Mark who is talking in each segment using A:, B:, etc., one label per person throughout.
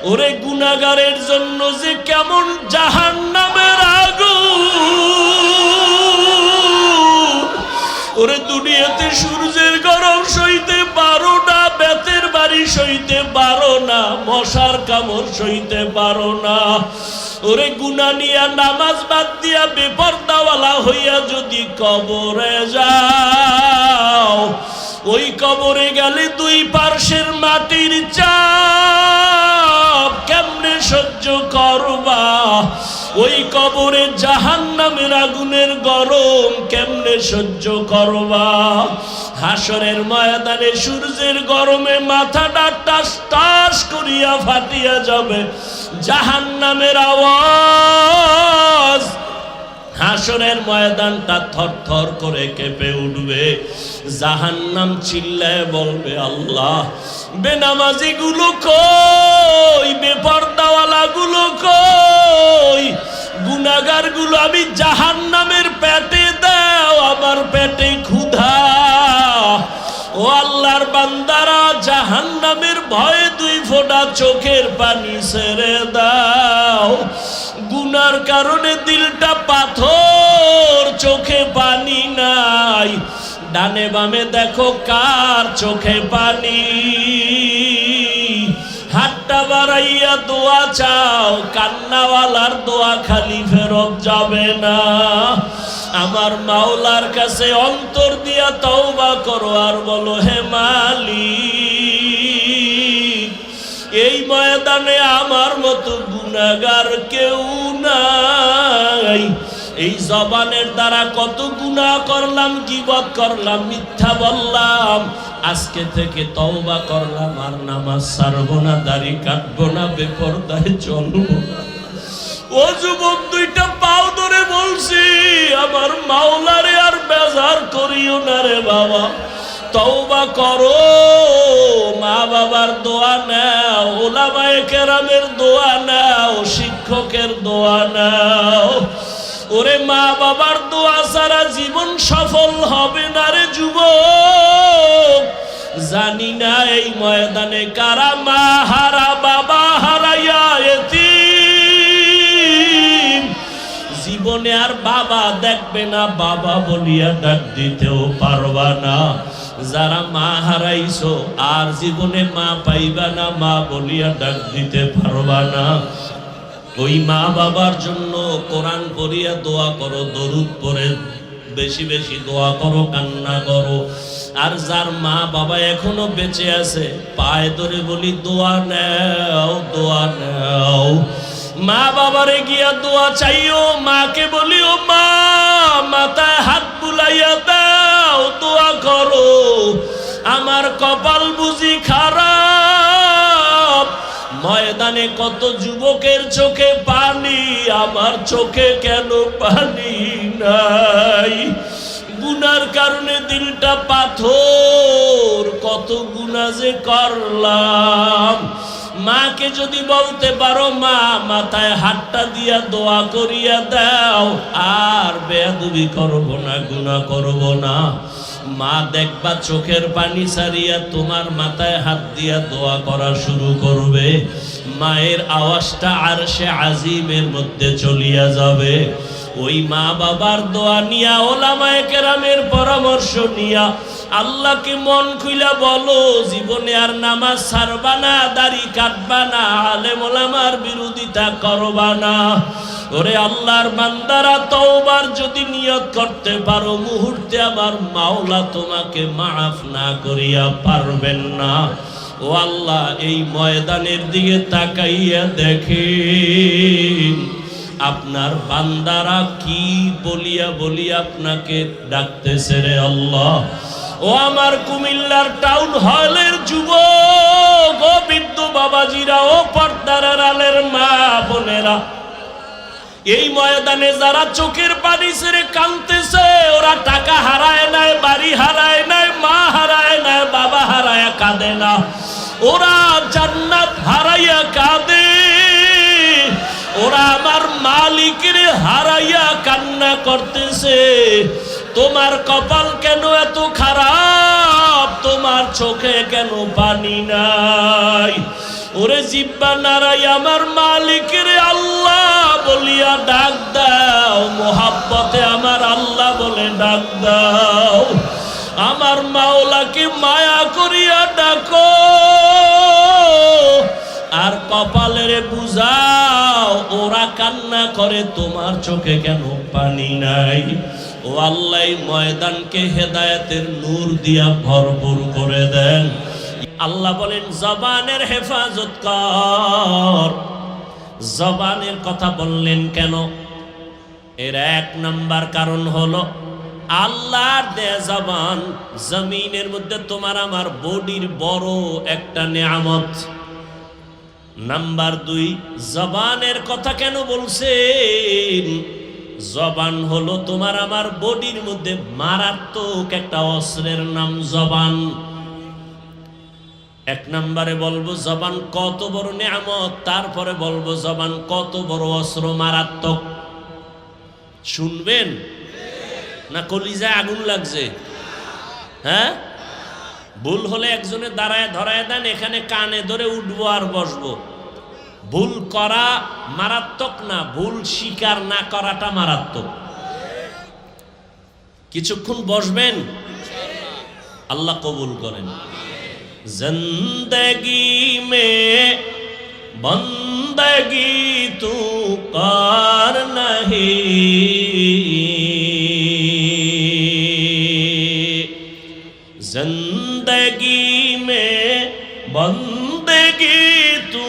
A: ওরে গুনাহগারের জন্য যে কেমন জাহান্নামের আগুন, ওরে দুনিয়াতে সূর্যের গরম সইতে পারো না, বেতের বাড়ি সইতে পারো না, মশার কামড় সইতে পারো না। ওরে গুনাহ নিয়া নামাজ বাদ দিয়া বেপরদাওয়ালা হইয়া যদি কবরে যাও, ওই কবরে গেলে দুই পার্শ্বের মাটির চাপ কেমনে সহ্য করবা? ওই কবরে জাহান্নামের আগুনের গরম কেমনে সহ্য করবা? হাসরের ময়দানে সূর্যের গরমে মাথাটা টাস টাস করিয়া ফাটিয়া যাবে, জাহান্নামের আওয়াজ, হাসরের ময়দানটা থরথর করে কেঁপে উঠবে। জাহান্নাম চিল্লায় বলবে, আল্লাহ, বেনামাজি গুলো কই, বেপরদাওয়ালা গুলো কই, গুনাহগার গুলো আমি জাহান্নামের পেটে দাও, আমার পেটে ক্ষুধা। ও আল্লাহর বান্দারা, জাহান্নামের ভয়ে দুই ফোঁটা চোখের পানি ছেড়ে দাও। গুনার কারণে দিলটা পাথর, চোখে পানি নাই। ডানে বামে দেখো কার চোখে পানি। হাতটা বাড়াইয়া দোয়া চাও, কান্নাওয়ালার দোয়া খালি ফেরত যাবে না। আমার মাওলার কাছে অন্তর দিয়া তওবা করো আর বলো, হে মালিক, এই ময়দানে আমার মতো গুনাহগার কেউ নাই। এই জবানের দ্বারা কত গুনাহ করলাম, গীবত করলাম, মিথ্যা বললাম। আজকে থেকে তওবা করলাম, আর নামাজ ছাড়বো না, দাড়ি কাটবো না, বেপরদায় চলবো না। ও যুবক, দুইটা পাও ধরে বলছি, আমার মাওলারে আর বেজার করিও না রে বাবা। তওবা করো, মা বাবার দোয়া নাও, উলামায়ে কেরামের দোয়া নাও, শিক্ষকের দোয়া নাও। ওরে মা বাবার দোয়া ছাড়া জীবন সফল হবে না রে যুবক। জানি না এই ময়দানে কারা মা হারা, বাবা হারাইয়া এতিম, জীবনে আর বাবা দেখবে না, বাবা বলিয়া ডাক দিতেও পারবা না। যারা মা হারাইছো আর জীবনে মা পাইবা না, মা বলিয়া ডাক দিতে পারবা না। ওই মা বাবার জন্য কোরআন পড়িয়া দোয়া করো, দরুদ পড়ে বেশি বেশি দোয়া করো, কান্না করো। আর যার মা বাবা এখনো বেঁচে আছে, পায়ে ধরে বলি দোয়া নাও, দোয়া নাও। মা বাবারে গিয়া দোয়া চাইও, মাকে বলিও, মা মাথায় হাত বুলাইয়া দাও, দোয়া করো। আমার কপাল বুঝি খারাপ, ময়দানে কত যুবকের চোখে পানি, আমার চোখে কেন পানি নাই? গুনার কারণে দিলটা পাথর, কত গুনাহ যে করলাম। মাকে যদি বলতে পারো, মা মাথায় হাতটা দিয়া দোয়া করিয়া দাও, আর বেয়াদবি করবো না, গুনাহ করবো না। মা দেখবা চোখের পানি ছাড়িয়া তোমার মাথায় হাত দিয়া দোয়া করা শুরু করবে। মায়ের আওয়াজটা আরশে আজিমের মধ্যে চলিয়া যাবে। ওই মা বাবার দোয়া নিয়া, ওলামায়ে কেরামের পরামর্শ নিয়া আল্লাহকে মন খুইলা বলো, জীবনে আর নামাজ ছাড়বা না, দাড়ি কাটবা না, আলেম ওলামার বিরোধিতা করবা না। ওরে আল্লাহর বান্দারা, তওবার যদি নিয়ত করতে পারো, মুহূর্তে আমার মাওলা তোমাকে মাফ না করিয়া পারবেন না। ও আল্লাহ, এই ময়দানের দিকে তাকাইয়া দেখেন আপনার বান্দারা কি বলিয়া বলিয়া আপনাকে ডাকতেছে রে আল্লাহ। ও আমার কুমিল্লার টাউন হলের যুবক, ও বৃদ্ধ বাবাজিরা, ও পর্দার আড়ালের মা বোনেরা, এই ময়দানে যারা চোখের পানি ছেড়ে কাঁদতেছে, ওরা টাকা হারায় নাই, বাড়ি হারায় নাই, মা হারায় নাই, বাবা হারায় কাঁদে না, ওরা জান্নাত হারাইয়া কাঁদে। ওরা আমার মালিকের হারাইয়া কান্না করতেছে। তোমার কপাল কেন এত খারাপ? তোমার চোখে কেন পানি নাই? ওরে জিব্বা নাড়াই আমার মালিকের আল্লাহ বলিয়া ডাক দাও, মোহাব্বতে আমার আল্লাহ বলে ডাক দাও, আমার মাওলাকে মায়া করিয়া ডাকো, আর কপালের বুঝাও ওরা কান্না করে তোমার চোখে কেন পানি নাই। ও আল্লাহ ময়দানকে হেদায়েতের নূর দিয়া ভরপুর করে দেন। আল্লাহ বলেন জবানের হেফাজত কর। জবানের কথা বললেন কেন? এর এক নাম্বার কারণ হলো আল্লাহর দেয়া জবান জমিনের মধ্যে তোমার আমার বডির বড় একটা নিয়ামত। নাম্বার 2, জবানের কথা কেন বলছেন? জবান হলো তোমার আমার বডির মধ্যে মারাত্মক একটা অস্ত্রের নাম জবান। এক নম্বরে বলবো জবান কত বড় নিয়ামত, তারপরে বলবো জবান কত বড় অস্ত্র, মারাত্মক। শুনবেন না কলিজায় আগুন লাগছে? হ্যাঁ, ভুল হলে একজনে দাঁড়ায় ধরায় দেন, এখানে কানে ধরে উঠবো আর বসবো। ভুল করা মারাত্মক না, ভুল স্বীকার না করাটা মারাত্মক। কিছুক্ষণ বসবেন, আল্লাহ কবুল করেন। জিন্দগি মে বন্দগি তু কার নহি, জিন্দগি মে বন্দগি তু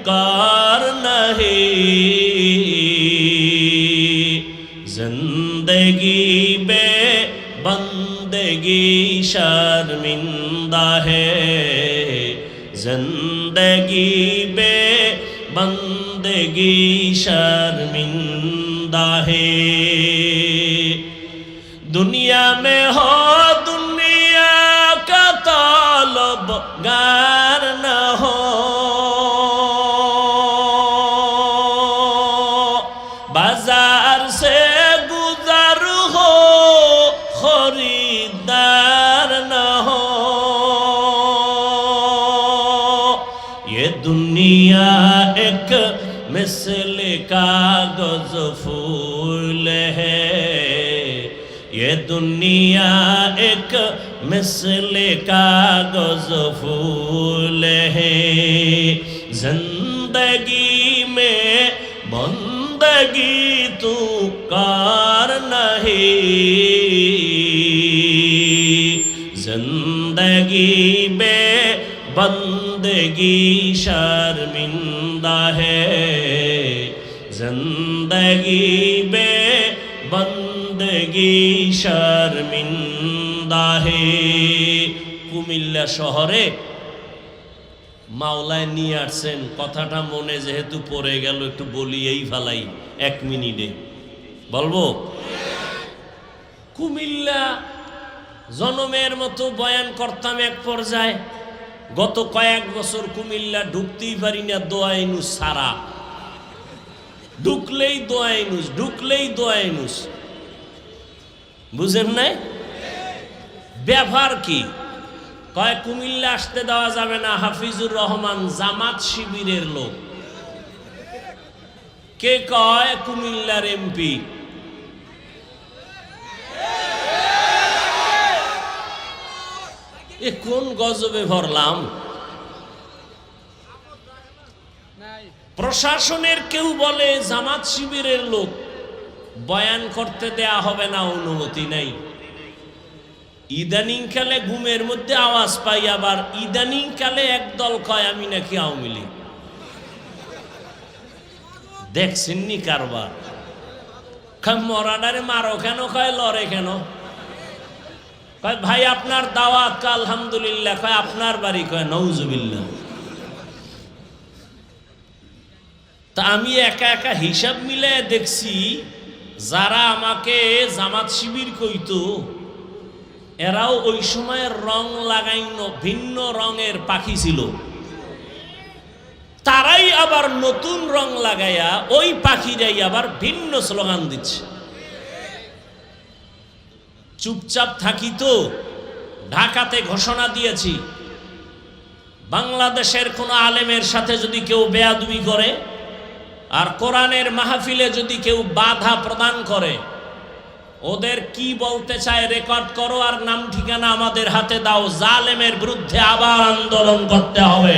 A: কার নহি, জিন্দগি বে बंदगी शर्मिंदा है, जिंदगी बे बंदगी शर्मिंदा है। दुनिया में हो दुनिया का तलबगार न हो, बाजार से गुजर हो खरीदार न हो। ये दुनिया एक मिसल कागज फूल है, ये दुनिया एक मिसल कागज फूल है। जिंदगी में बंदगी तू कार नहीं, जिंदगी बे बंदगी शर्मिंदा है, जिंदगी बे बंदगी शर्मिंदा है। কুমিল্লা শহরে মাওলায় নিয়ে আসছেন, কথাটা মনে যেহেতু পড়ে গেল একটু বলিয়েই ফেলাই 1 মিনিটে। বলবো? কুমিল্লা জনমের মতো বয়ান করতাম এক পর্যায়ে, গত কয়েক বছর কুমিল্লা ঢুকতেই পারি না, দোয়াইনুস সারা, ঢুকলেই দোয়াইনুস, ঢুকলেই দোয়াইনুস। বুঝেন নাই ব্যাপার কি? কয় কুমিল্লা আসতে দেওয়া যাবে না, হাফিজুর রহমান জামাত শিবিরের লোক। কে কয়? কুমিল্লার এমপি। এ কোন গজবে ভরলাম? প্রশাসনের কেউ বলে জামাত শিবিরের লোক, বয়ান করতে দেয়া হবে না, অনুমতি নাই। ইদানিং কালে ঘুমের মধ্যে আওয়াজ পাই, আবার ইদানিং কালে একদল কয় আমি নাকি আওয়ামী লীগ। দেখছেননি কারবার? মরাডারে মারো কেন? কয় লড়ে কেন? কয় ভাই আপনার দাওয়াত, আলহামদুলিল্লাহ। কয় আপনার বাড়ি? কয় নউজুবিল্লাহ। তা আমি একা একা হিসাব মিলে দেখছি, যারা আমাকে জামাত শিবির কইতো এরাও ওই সময়ের রং লাগাইনো ভিন্ন রঙের পাখি ছিল। তারাই আবার নতুন রং লাগাইয়া ওই পাখিরাই আবার ভিন্ন স্লোগান দিচ্ছে। চুপচাপ থাকি তো। ঢাকাতে ঘোষণা দিয়েছি, বাংলাদেশের কোনো আলেমের সাথে যদি কেউ বেয়াদবি করে আর কোরআনের মাহফিলে যদি কেউ বাধা প্রদান করে, ওদের কি বলতে চায় রেকর্ড করো আর নাম ঠিকানা আমাদের হাতে দাও। জালেমের বিরুদ্ধে আবার আন্দোলন করতে হবে।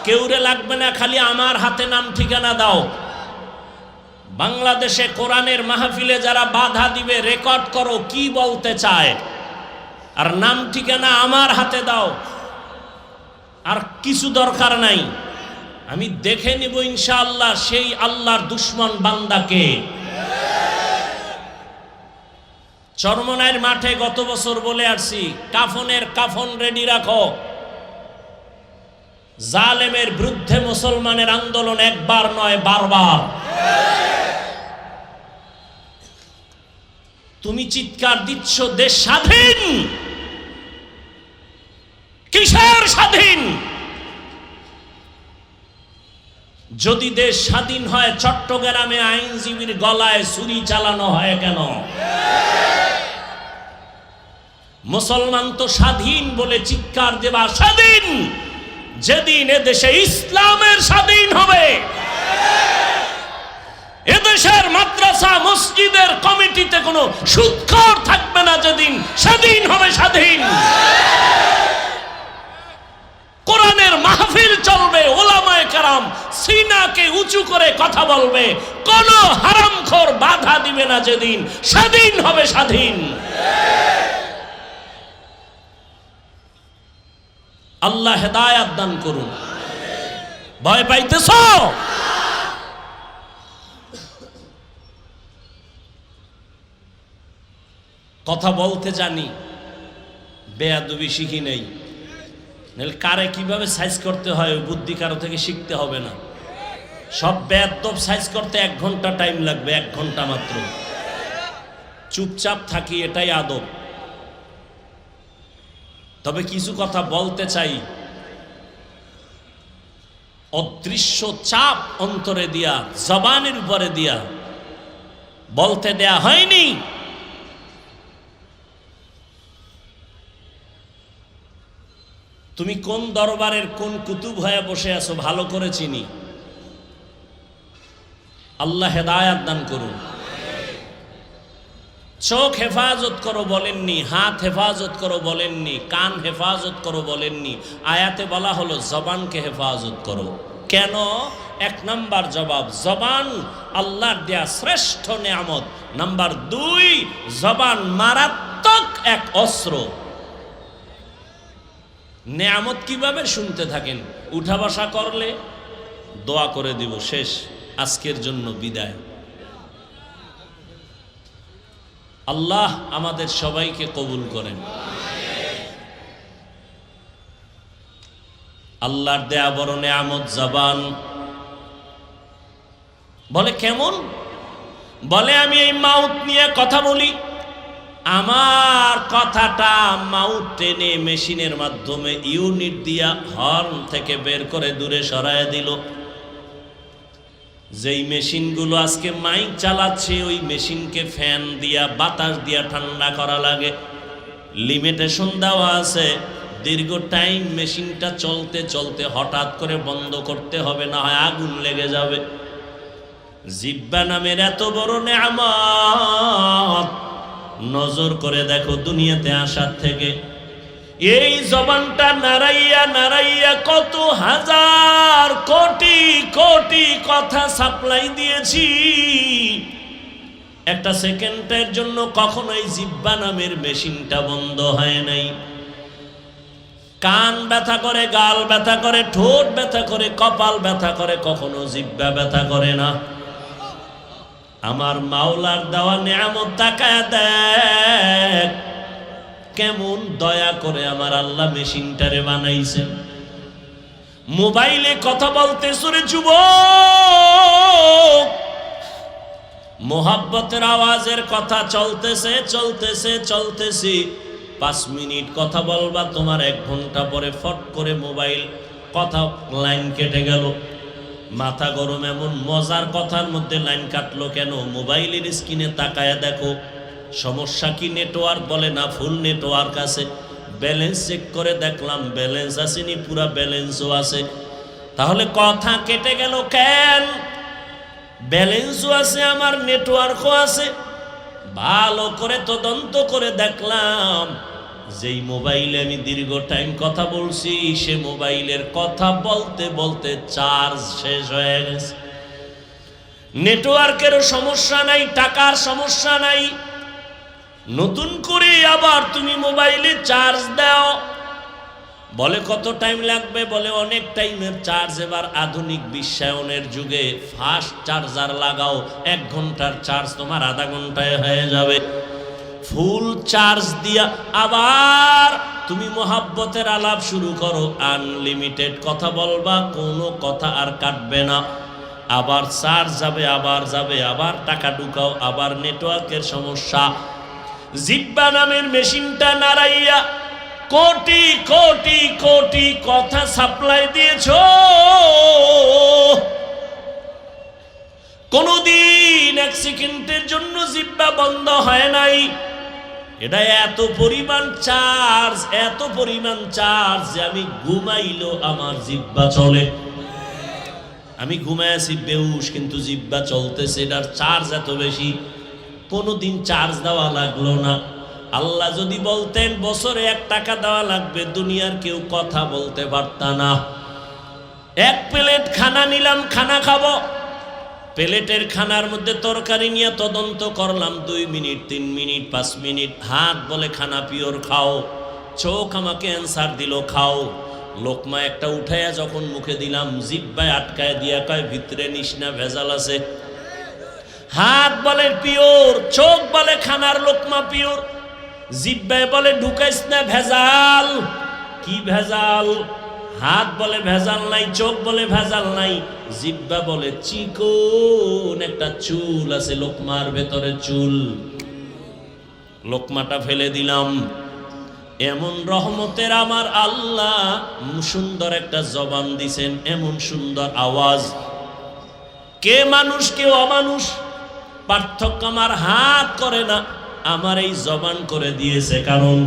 A: কেউরে লাগবে না, খালি আমার হাতে নাম ঠিকানা দাও। বাংলাদেশে কোরআনের মাহফিলে যারা বাধা দিবে রেকর্ড করো কি বলতে চায়, আর নাম ঠিকানা আমার হাতে দাও। আর কিছু দরকার নাই, আমি দেখে নিব ইনশাআল্লাহ সেই আল্লাহর দুশ্মন বান্দাকে। চরমনাইয়ের মাঠে গত বছর বলে আসছি, কাফনের কাফন রেডি রাখো। জালেমের বিরুদ্ধে মুসলমানের আন্দোলন একবার নয়, বারবার। তুমি চিৎকার দিচ্ছ দেশ স্বাধীন, কিসের স্বাধীন? যদি দেশ স্বাধীন হয় চট্টগ্রামে আইনজীবীর গলায় ছুরি চালানো হয় কেন? মুসলমান তো স্বাধীন বলে চিৎকার দেবা স্বাধীন যেদিন এদেশে ইসলামের স্বাধীন হবে, এদেশের মাদ্রাসা মসজিদের কমিটিতে কোনো সুদখোর থাকবে না, যেদিন স্বাধীন হবে স্বাধীন। কোরআনের মাহফিল চলবে, ওলামায়ে কেরাম সিনাকে উঁচু করে কথা বলবে, কোন হারামখোর বাধা দিবে না, যেদিন স্বাধীন হবে স্বাধীন। আল্লাহ হেদায়েত দান করুন। ভয় পাইতেছ? কথা বলতে জানি, বেয়াদবি শিখি নেই। কারে কিভাবে সাইজ করতে হয় ওই বুদ্ধি কারো থেকে শিখতে হবে না। সব বেয়াদব সাইজ করতে 1 ঘন্টা টাইম লাগবে, 1 ঘন্টা মাত্র। চুপচাপ থাকি, এটাই আদব। তবে কিছু কথা বলতে চাই, অদৃশ্য চাপ অন্তরে দিয়া, জবানের উপরে দিয়া বলতে দেয়া হয়নি। তুমি কোন দরবারের কোন কুতুব হয়ে বসে আছো ভালো করে চিনি। আল্লাহ হেদায়েত দান করুন। চোখ হেফাজত করো বলেননি, হাত হেফাজত করো বলেননি, কান হেফাজত করো বলেননি। আয়াতে বলা হলো জবানকে হেফাজত করো। কেন? 1 নাম্বার জবাব, জবান আল্লাহর দেয়া শ্রেষ্ঠ নেয়ামত। নাম্বার 2, জবান মারাত্মক এক অস্ত্র। নেয়ামত কিভাবে? শুনতে থাকেন, উঠা বসা করলে দোয়া করে দিব, শেষ, আজকের জন্য বিদায়। আল্লাহ আমাদের সবাইকে কবুল করেন। আল্লাহর দেয়া বড় নেয়ামত জবান। বলে কেমন? বলে আমি এই মাউথ নিয়ে কথা বলি, আমার কথাটা মাউথ টেনে মেশিনের মাধ্যমে ইউনিট দিয়া হর্ন থেকে বের করে দূরে সরায় দিল। যেই মেশিনগুলো আজকে মাইক চালাচ্ছে, ওই মেশিনকে ফ্যান দিয়া বাতাস দিয়া ঠান্ডা করা লাগে, লিমিটেশন দেওয়া আছে। দীর্ঘ টাইম মেশিনটা চলতে চলতে হঠাৎ করে বন্ধ করতে হবে, না হয় আগুন লেগে যাবে। জিহ্বা নামের এত বড় নেয়ামত, নজর করে দেখো দুনিয়াতে আসার থেকে এই জবানটা নাড়াইয়া নাড়াইয়া কত হাজার কোটি কোটি কথা সাপ্লাই দিয়েছি। একটা সেকেন্ডের জন্য কখনোই জিহ্বা নামের মেশিনটা বন্ধ হয় নাই। কান ব্যথা করে, গাল ব্যথা করে, ঠোঁট ব্যথা করে, কপাল ব্যথা করে, কখনো জিহ্বা ব্যথা করে না। আমার মাওলার দেওয়া নেয়ামত তাকায় দেখ, কেমন দয়া করে আমার আল্লাহ মেশিনটারে বানাইছেন। মোবাইলে কথা বলতেছো রে যুবক, মোহাব্বতের আওয়াজের কথা চলতেছে চলতেছে চলতেছে, 5 মিনিট কথা বলবা, তোমার 1 ঘন্টা পরে ফট করে মোবাইল কথা লাইন কেটে গেল। মাথা গরম, এমন মজার কথার মধ্যে লাইন কাটলো কেন? মোবাইলের স্ক্রিনে তাকায়া দেখো, সমস্যা কি নেটওয়ার্ক? বলে না, ফুল নেটওয়ার্ক আছে। ব্যালেন্স চেক করে দেখলাম ব্যালেন্স আসেনি, পুরা ব্যালেন্সও আছে। তাহলে কথা কেটে গেল কেন? ব্যালেন্সও আছে, আমার নেটওয়ার্কও আছে। ভালো করে তদন্ত করে দেখলাম যেই মোবাইলে আমি দীর্ঘ টাইম কথা বলছি, সে মোবাইলের কথা বলতে বলতে চার্জ শেষ হয়ে গেছে। নেটওয়ার্কেরও সমস্যা নাই, টাকার সমস্যা নাই, নতুন করে আবার তুমি মোবাইলে চার্জ দাও। বলে কত টাইম লাগবে? বলে অনেক টাইমের চার্জ। এবার আধুনিক বিশ্বায়নের যুগে ফাস্ট চার্জার লাগাও, 1 ঘন্টার চার্জ তোমার আধা ঘন্টায় হয়ে যাবে। ফুল চার্জ দিয়া আবার তুমি মোহাব্বতের আলাপ শুরু করো, আনলিমিটেড কথা বলবা, কোনো কথা আর কাটবে না। আবার চার্জ যাবে, আবার যাবে, আবার টাকা ঢুকাও, আবার নেটওয়ার্কের সমস্যা। জিহ্বা নামের মেশিনটা নাড়াইয়া কোটি কোটি কোটি কথা সাপ্লাই দিয়েছ, কোনদিন 1 সেকেন্ডের জন্য জিহ্বা বন্ধ হয় নাই। এটা এত পরিমাণ চার্জ, এত পরিমাণ চার্জ যে আমি ঘুমাইলো আমার জিহ্বা চলে। আমি ঘুমায় আছি বেহুশ, কিন্তু জিহ্বা চলতেছে। এটার চার্জ এত বেশি, কোনোদিন চার্জ দেওয়া লাগলো না। আল্লাহ যদি বলতেন বছরে 1 টাকা দেওয়া লাগবে, দুনিয়ার কেউ কথা বলতে পারত না। 1 প্লেট খানা নিলাম, খানা খাবো, প্লেটের খানার মধ্যে তরকারি নিয়ে তদন্ত করলাম 2 মিনিট, 3 মিনিট, 5 মিনিট। হাত বলে খানা পিওর খাও, চোখ আমাকে অ্যান্সার দিল খাও। লোকমা একটা উঠাইয়া যখন মুখে দিলাম, জিহ্বায় আটকায় দিয়া কয় ভিতরে নিস না, ভেজাল আছে। হাত বলে পিওর, চোখ বলে খানার লোকমা পিওর, জিহ্বায় বলে ঢুকাইস না, ভেজাল। কি ভেজাল? হাত বলে ভেজাল নাই, চোখ বলে ভেজাল নাই, জিহ্বা বলে চিকন একটা চুল আছে লোকমার ভেতরে, চুল। লোকমাটা ফেলে দিলাম। এমন রহমতের আমার আল্লাহ সুন্দর একটা জবান দিছেন, এমন সুন্দর আওয়াজ। কে মানুষ কে অমানুষ পার্থক্য আমার হাত করে না, আমার এই জবান করে দিয়েছে। কারণ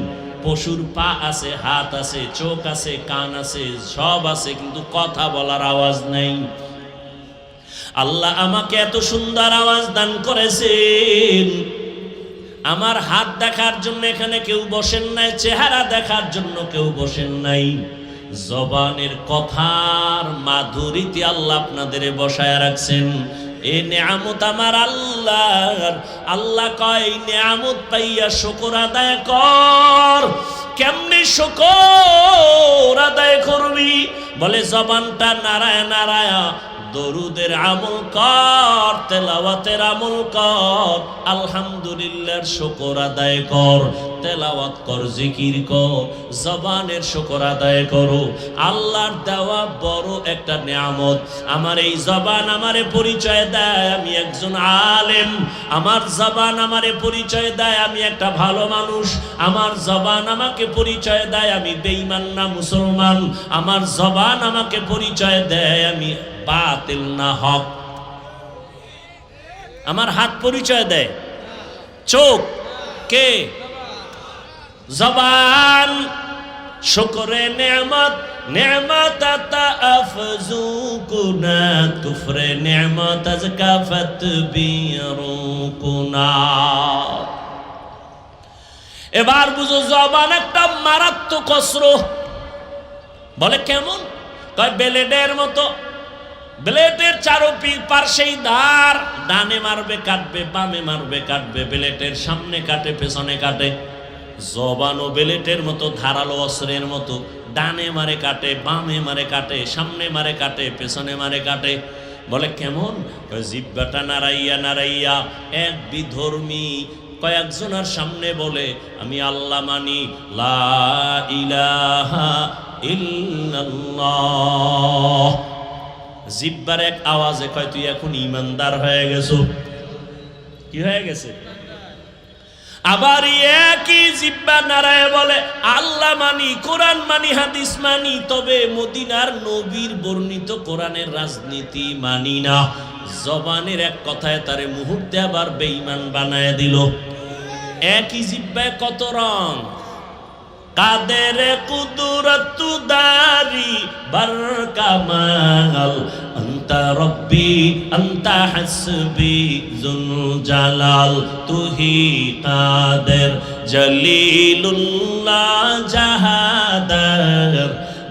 A: পশুর পা আছে, হাত আছে, চোখ আছে, কান আছে, সব আছে, কিন্তু কথা বলার আওয়াজ নেই। আল্লাহ আমাকে এত সুন্দর আওয়াজ দান করেছেন। আমার হাত দেখার জন্য এখানে কেউ বসেন নাই, চেহারা দেখার জন্য কেউ বসেন নাই। জবানের কথার মাধুরীতে আল্লাহ আপনাদের বসায় রাখছেন। এই নেয়ামত আমার আল্লাহর। আল্লাহ কয় এই নেয়ামত পাইয়া শুকর আদায় কর। কেমনে শুকর আদায় করবি? বলে জবানটা নারায় নারায়া দরুদের আমল কর, তেলাওয়াতের আমল কর, আলহামদুলিল্লাহর শুকর আদায় কর, তেলাওয়াত কর, জিকির কর, জবানের শুকর আদায় করো। আল্লাহর দেওয়া বড় একটা নিয়ামত। আমার এই জবান আমারে পরিচয় দেয় আমি একজন আলেম। আমার জবান আমারে পরিচয় দেয় আমি একটা ভালো মানুষ। আমার জবান আমাকে পরিচয় দেয় আমি বেঈমান না মুসলমান। আমার জবান আমাকে পরিচয় দেয় আমি বাতিল না হক। আমার হাত পরিচয় দেয়, চোখ কে? জবান। শুকরে নেয়ামত, নেয়ামত আতা আফজু কুনা, কুফরে নেয়ামত আজ কাফত বিরু কুনা। এবার বুঝো জবান একটা মারাত্মক অস্ত্র। বলে কেমন? কয় ব্লেডের মতো। ব্লেডের চারপাশেই ধার, ডানে মারবে কাটবে, বামে মারবে কাটবে, ব্লেডের সামনে কাটে, পেছনে কাটে। জবানও ব্লেডের মতো, ধারালো অস্ত্রের মতো। ডানে মারে কাটে, বামে মারে কাটে, সামনে মারে কাটে, পেছনে মারে কাটে। বলে কেমন? জিহ্বাটা নাড়াইয়া নাড়াইয়া এক বিধর্মী কয়েকজনের সামনে বলে আমি আল্লাহ মানি, লা ইলাহা ইল্লাল্লাহ। জিহ্বার এক আওয়াজে কয় তুই এখন ইমানদার হয়ে গেছো। কি হয়ে গেছে? আবার একই জিহ্বা নাড়ায় বলে আল্লাহ মানি, কোরআন মানি, হাদিস মানি, তবে মদিনার নবীর বর্ণিত কোরআনের রাজনীতি মানি না। জবানের এক কথায় তারে মুহূর্তে আবার বেঈমান বানায় দিল। একই জিহ্বায় কত রং। কাদের কুদরত দারি বার কামাল, আনতা রব্বি আনতা হাসবি জুল জালাল, তুহি কাদের জলিলুল্লাহ জাহাদার,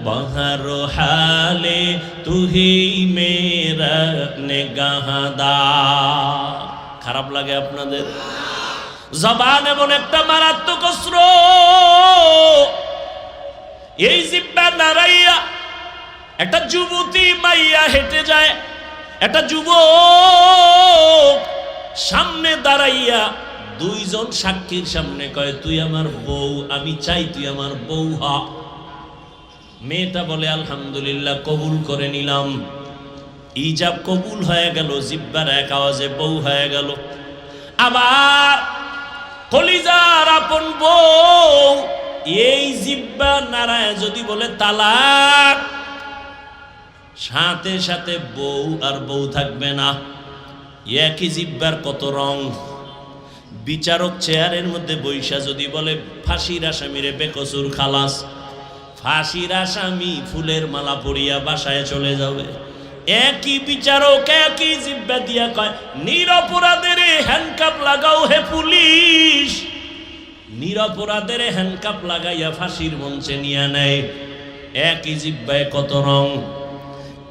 A: বহর হালে তুহি মেরা নেগাহদার। খারাপ লাগে আপনাদের? জবান এমন একটা মারাত্মক অস্ত্র। এই জিহ্বা নাড়াইয়া একটা যুবতী মাইয়া হেঁটে যায়, একটা যুবক সামনে দাঁড়াইয়া দুইজন সাক্ষীর সামনে কয় তুই আমার বউ, আমি চাই তুই আমার বউ হ। মেয়েটা বলে আলহামদুলিল্লাহ, কবুল করে নিলাম। ইজাব কবুল হয়ে গেল, জিহ্বার এক আওয়াজে বউ হয়ে গেল। আবার কলিজার আপন বউ এই জিহ্বা নাড়ায় যদি বলে তালাক, সাথে সাথে বউ আর বউ থাকবে না। একই জিহ্বার কত রং। বিচারক চেয়ারের মধ্যে বৈশা যদি বলে ফাঁসির আসামিরে বেকসুর খালাস, ফাঁসির আসামি ফুলের মালা পরিয়া বাসায় চলে যাবে। একই বিচারক একই জিহ্বা দিয়া কয় নিরপরাধের হ্যান্ডকাপ লাগাও হে পুলিশ, নিরপরাধের হ্যান্ডকাপ লাগাইয়া ফাঁসির মঞ্চে নিয়ে নেয়। একই জিহ্বায় কত রং।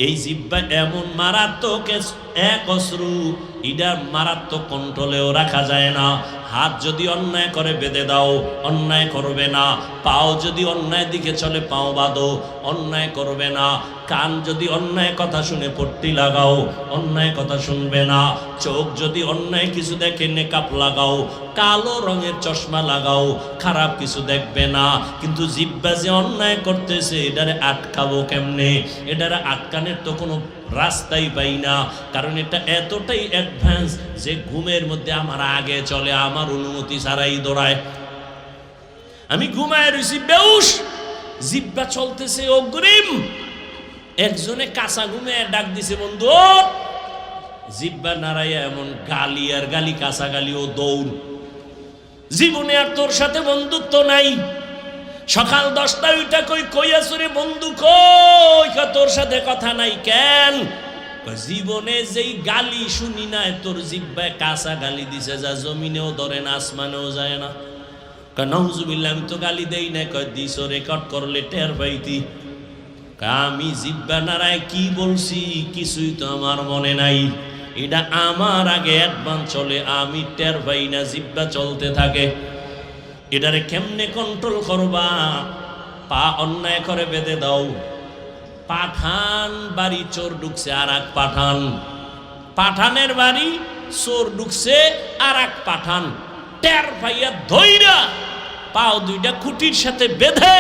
A: এই জিহ্বা এমন মারাত্মক এক অশ্রু, এটা মারাত্মক কন্ট্রোলেও রাখা যায় না। হাত যদি অন্যায় করে বেঁধে দাও, অন্যায় করবে না। পাও যদি অন্যায় দিকে চলে, পাও বাঁধো, অন্যায় করবে না। কান যদি অন্যায় কথা শুনে পট্টি লাগাও, অন্যায় কথা শুনবে না। চোখ যদি অন্যায় কিছু দেখে নেকাপ লাগাও, কালো রঙের চশমা লাগাও, খারাপ কিছু দেখবে না। কিন্তু জিহ্বা যে অন্যায় করতেছে, এটারে আটকাবো কেমনে? এটারে আটকানোর তো কোনো রাস্তাই পাই না। কারণ এটা এতটাই অ্যাডভান্স যে ঘুমের মধ্যে আমার আগে চলে, আমার অনুমতি ছাড়াই দৌড়ায়। আমি ঘুমায় রয়েছি বেউস, জিহ্বা চলতেছে অগ্রিম। একজনে কাঁচা ঘুমে ডাক দিছে বন্ধু, জিহ্বা নাড়াইয়া এমন গালি আর গালি, কাঁচা গালি ও দৌড়। জীবনে আর তোর সাথে বন্ধুত্ব নাই। সকাল 10টায় ওইটা কই আসরে বন্ধু কই, তোর সাথে কথা নাই কেন? জীবনে যেই গালি শুনি নাই, তোর জিহ্বায় কাঁচা গালি দিছে যা জমিনেও ধরে না, আসমানেও যায় না। নাউজুবিল্লাহ, আমি তো গালি দেই না। কয় দিস, রেকর্ড করলে টের পাইতি। আমি জিহ্বা নাড়ায় কি বলছি কিছুই তো আমার মনে নাই। এটা আমার আগে অ্যাডভান্স চলে, আমি টের পাই না, জিহ্বা চলতে থাকে। এটারে কেমনে কন্ট্রোল করবা? পা অন্যায় করে বেঁধে দাও। পাঠান বাড়ি চোর ঢুকছে, আর এক পাঠান, পাঠানের বাড়ি চোর ঢুকছে, আর এক পাঠান টের পাইয়া ধইরা পাও দুইটা খুঁটির সাথে বেঁধে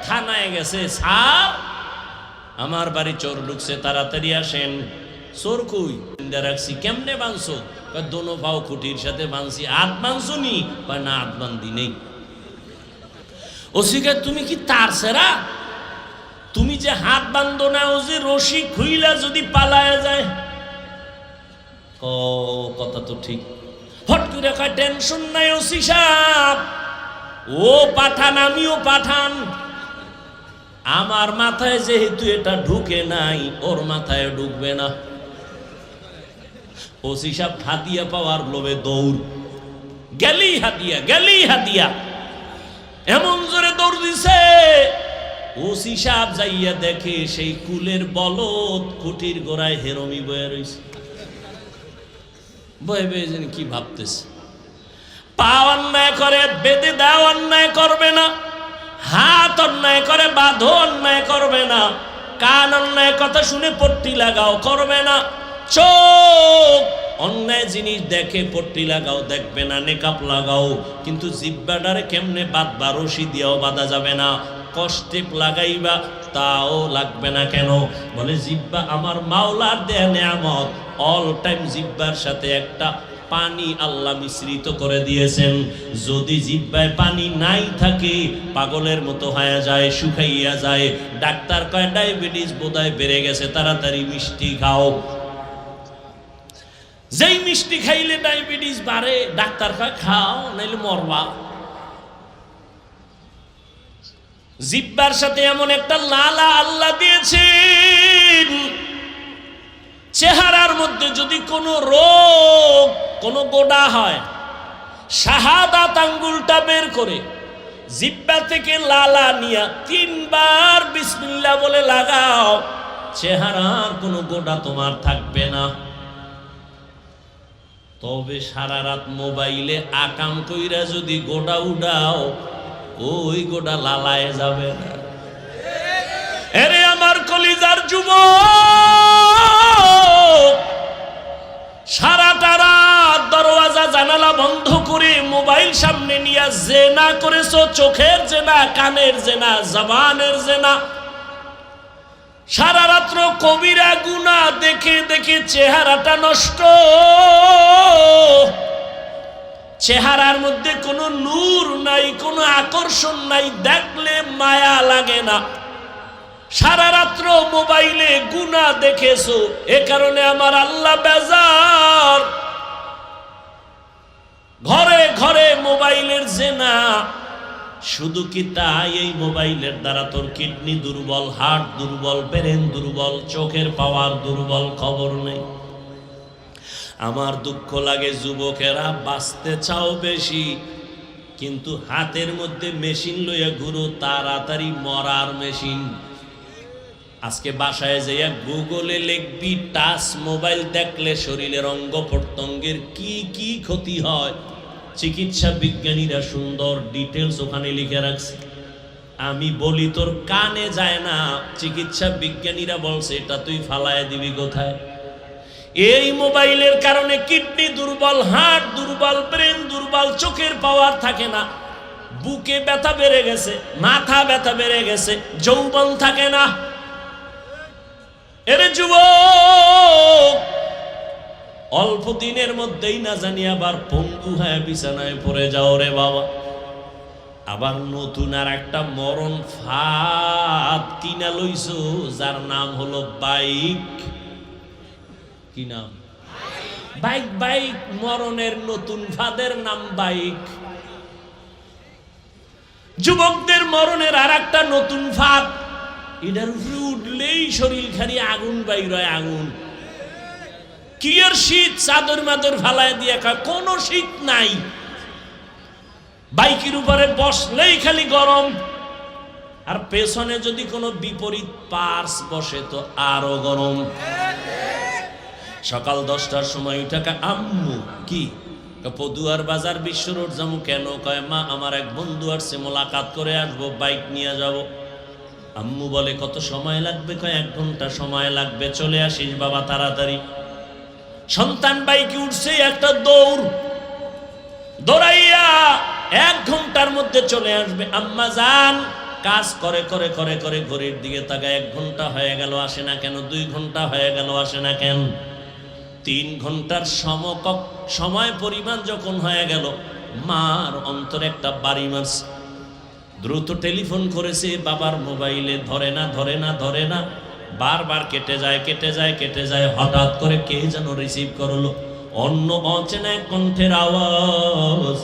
A: থানায় গেছে। স্যার, আমার বাড়ি চোর ঢুকছে, তাড়াতাড়ি আসেন। চোর কই? রাখছি। কেমনে বাঁধছো? দোনো পাও খুঁটির সাথে বাঁধছি। হাত বাঁধছো নি? না, হাত বান্ধি নেই। ওসিকে তুমি কি তার সেরা? তুমি যে হাত বান্ধো না, ও যে রশি খুইলা যদি পালায় যায়। কথা তো ঠিক। হট করে কয় টেনশন নাই ওসি সাহেব, ও পাঠান আমিও পাঠান। আমার মাথায় যেহেতু এটা ঢুকে নাই, ওর মাথায় ঢুকবে না। ওসি সাহেব হাতিয়া পাওয়ার লোভে দৌড়, গেলি হাতিয়া, গেলি হাতিয়া, এমন জোরে দৌড় দিছে। ওসি সাহেব যাইয়া দেখে সেই কুলের বলদ কুটির গোড়ায় হেরমি বয়ে রয়েছে। বয়ে বয়ে যেন কি ভাবতেছে। পা অন্যায় করে বেঁধে দাও, অন্যায় করবে না। হাত অন্যায় করে বাঁধো, অন্যায় করবে না। কান অন্যায় কথা শুনে পট্টি লাগাও, করবে না। চোখ অন্যায় জিনিস দেখে পট্টি লাগাও, দেখবে না। নেকাপ লাগাও। কিন্তু জিহ্বাটারে কেমনে বাঁধবা? রশি দিয়েও বাঁধা যাবে না। কষ্টেপ লাগাইবা, তাও লাগবে না। কেন? বলে জিহ্বা আমার মাওলার দেয়া নেয়ামত। অল টাইম জিহ্বার সাথে একটা পানি আল্লাহ মিশ্রিত করে দিয়েছেন। যদি জিহ্বায় পানি নাই থাকে পাগলের মতো হয়ে যায়, শুকাইয়া যায়। ডাক্তার কয় ডায়াবেটিস বোধহয় বেড়ে গেছে, তাড়াতাড়ি মিষ্টি খাও। যেই মিষ্টি খাইলে ডায়াবেটিস বাড়ে, ডাক্তার কয় খাও নাইলে মরবা। জিহ্বার সাথে এমন একটা লালা আল্লাহ দিয়েছেন, চেহারার মধ্যে যদি কোনো রোগ, কোনো গোডা হয়, শাহাদাত আঙ্গুলটা বের করে জিহ্বা থেকে লালা নিয়া 3 বার বিসমিল্লাহ বলে লাগাও, চেহারার কোনো গোডা তোমার থাকবে না। তবে সারা রাত মোবাইলে আকাম কইরা যদি গোডা উড়াও, ওই গোডা লালায় যাবে না। এরে আমার কলিজার যুবক, সারাটা রাত দরওয়াজা জানালা বন্ধ করে মোবাইল সামনে নিয়ে জেনা করেছো, চোখের জেনা, কানের জেনা, জবানের জেনা। সারা রাত্র কবিরা গুনাহ দেখে দেখে চেহারাটা নষ্ট, চেহারার মধ্যে কোনো নূর নাই, কোনো আকর্ষণ নাই, দেখলে মায়া লাগে না। সারা রাত্র মোবাইলে গুনাহ দেখেছো, এ কারণে আমার আল্লাহ বেজার। ঘরে ঘরে মোবাইলের জেনা। শুধু কি তাই? এই মোবাইলের দ্বারা তোর কিডনি দুর্বল, হার্ট দুর্বল, ব্রেন দুর্বল, চোখের পাওয়ার দুর্বল, খবর নেই। আমার দুঃখ লাগে, যুবকেরা বাঁচতে চাও বেশি, কিন্তু হাতের মধ্যে মেশিন লইয়া ঘুরো, তাড়াতাড়ি মরার মেশিন। আজকে বাসায় যাইয়া গুগলে লিখবি টাচ মোবাইল দেখলে শরীরের অঙ্গ প্রত্যঙ্গের কি কি ক্ষতি হয়, চিকিৎসা বিজ্ঞানীরা সুন্দর ডিটেলস ওখানে লিখে রাখছে। আমি বলি তোর কানে যায় না, চিকিৎসা বিজ্ঞানীরা বলছে এটা তুই ফালায় দিবি কোথায়? এই মোবাইলের কারণে কিডনি দুর্বল, হার্ট দুর্বল, ব্রেন দুর্বল, চোখের পাওয়ার থাকে না, বুকে ব্যথা বেড়ে গেছে, মাথা ব্যথা বেড়ে গেছে, যৌবন থাকে না। এরে যুবক, অল্প দিনের মধ্যেই না জানি আবার পঙ্গু হয়ে বিছানায় পড়ে যাও রে বাবা। আবার নতুন আর একটা মরণ ফাঁদ কিনা লইছো, যার নাম হলো বাইক। কি নাম? বাইক। বাইক মরণের নতুন ফাঁদের নাম বাইক। যুবকদের মরণের আর একটা নতুন ফাঁদ, এটার উপরে উঠলেই শরীর খালি আগুন বাইর হয়, আগুন। কি আর শীত, চাদর মাদর ফালায় দিয়ে কোনো শীত নাই। বাইকের উপরে বসলেই খালি গরম, আর পেছনে যদি কোনো বিপরীত পার্স বসে তো আরো গরম। সকাল 10টার সময় উঠাকা, আম্মু কি পদুয়ার বাজার বিশ্ব রোড যাবো। কেন? কয় মা আমার এক বন্ধু আসছে, মোলাকাত করে আসবো, বাইক নিয়ে যাব। আম্মু বলে কত সময় লাগবে? কয় 1 ঘন্টা সময় লাগবে। চলে আসিস বাবা তাড়াতাড়ি। সন্তান বাইকে উঠছে, একটা দৌড়, দৌড়াইয়া 1 ঘন্টার মধ্যে চলে আসবে। আম্মা যান কাজ করে করে করে করে ঘড়ির দিকে তাকায়, 1 ঘন্টা হয়ে গেল আসে না কেন? 2 ঘন্টা হয়ে গেল আসে না কেন? 3 ঘন্টার সময় পরিমাণ যখন হয়ে গেল, মার অন্তরে একটা বাড়ি মারছে। দ্রুত টেলিফোন করেছে, বাবার মোবাইলে ধরে না ধরে না ধরে না, বারবার কেটে যায় কেটে যায় কেটে যায়। হঠাৎ করে কে যেন রিসিভ করলো, অন্য অচেনা এক কণ্ঠের আওয়াজ।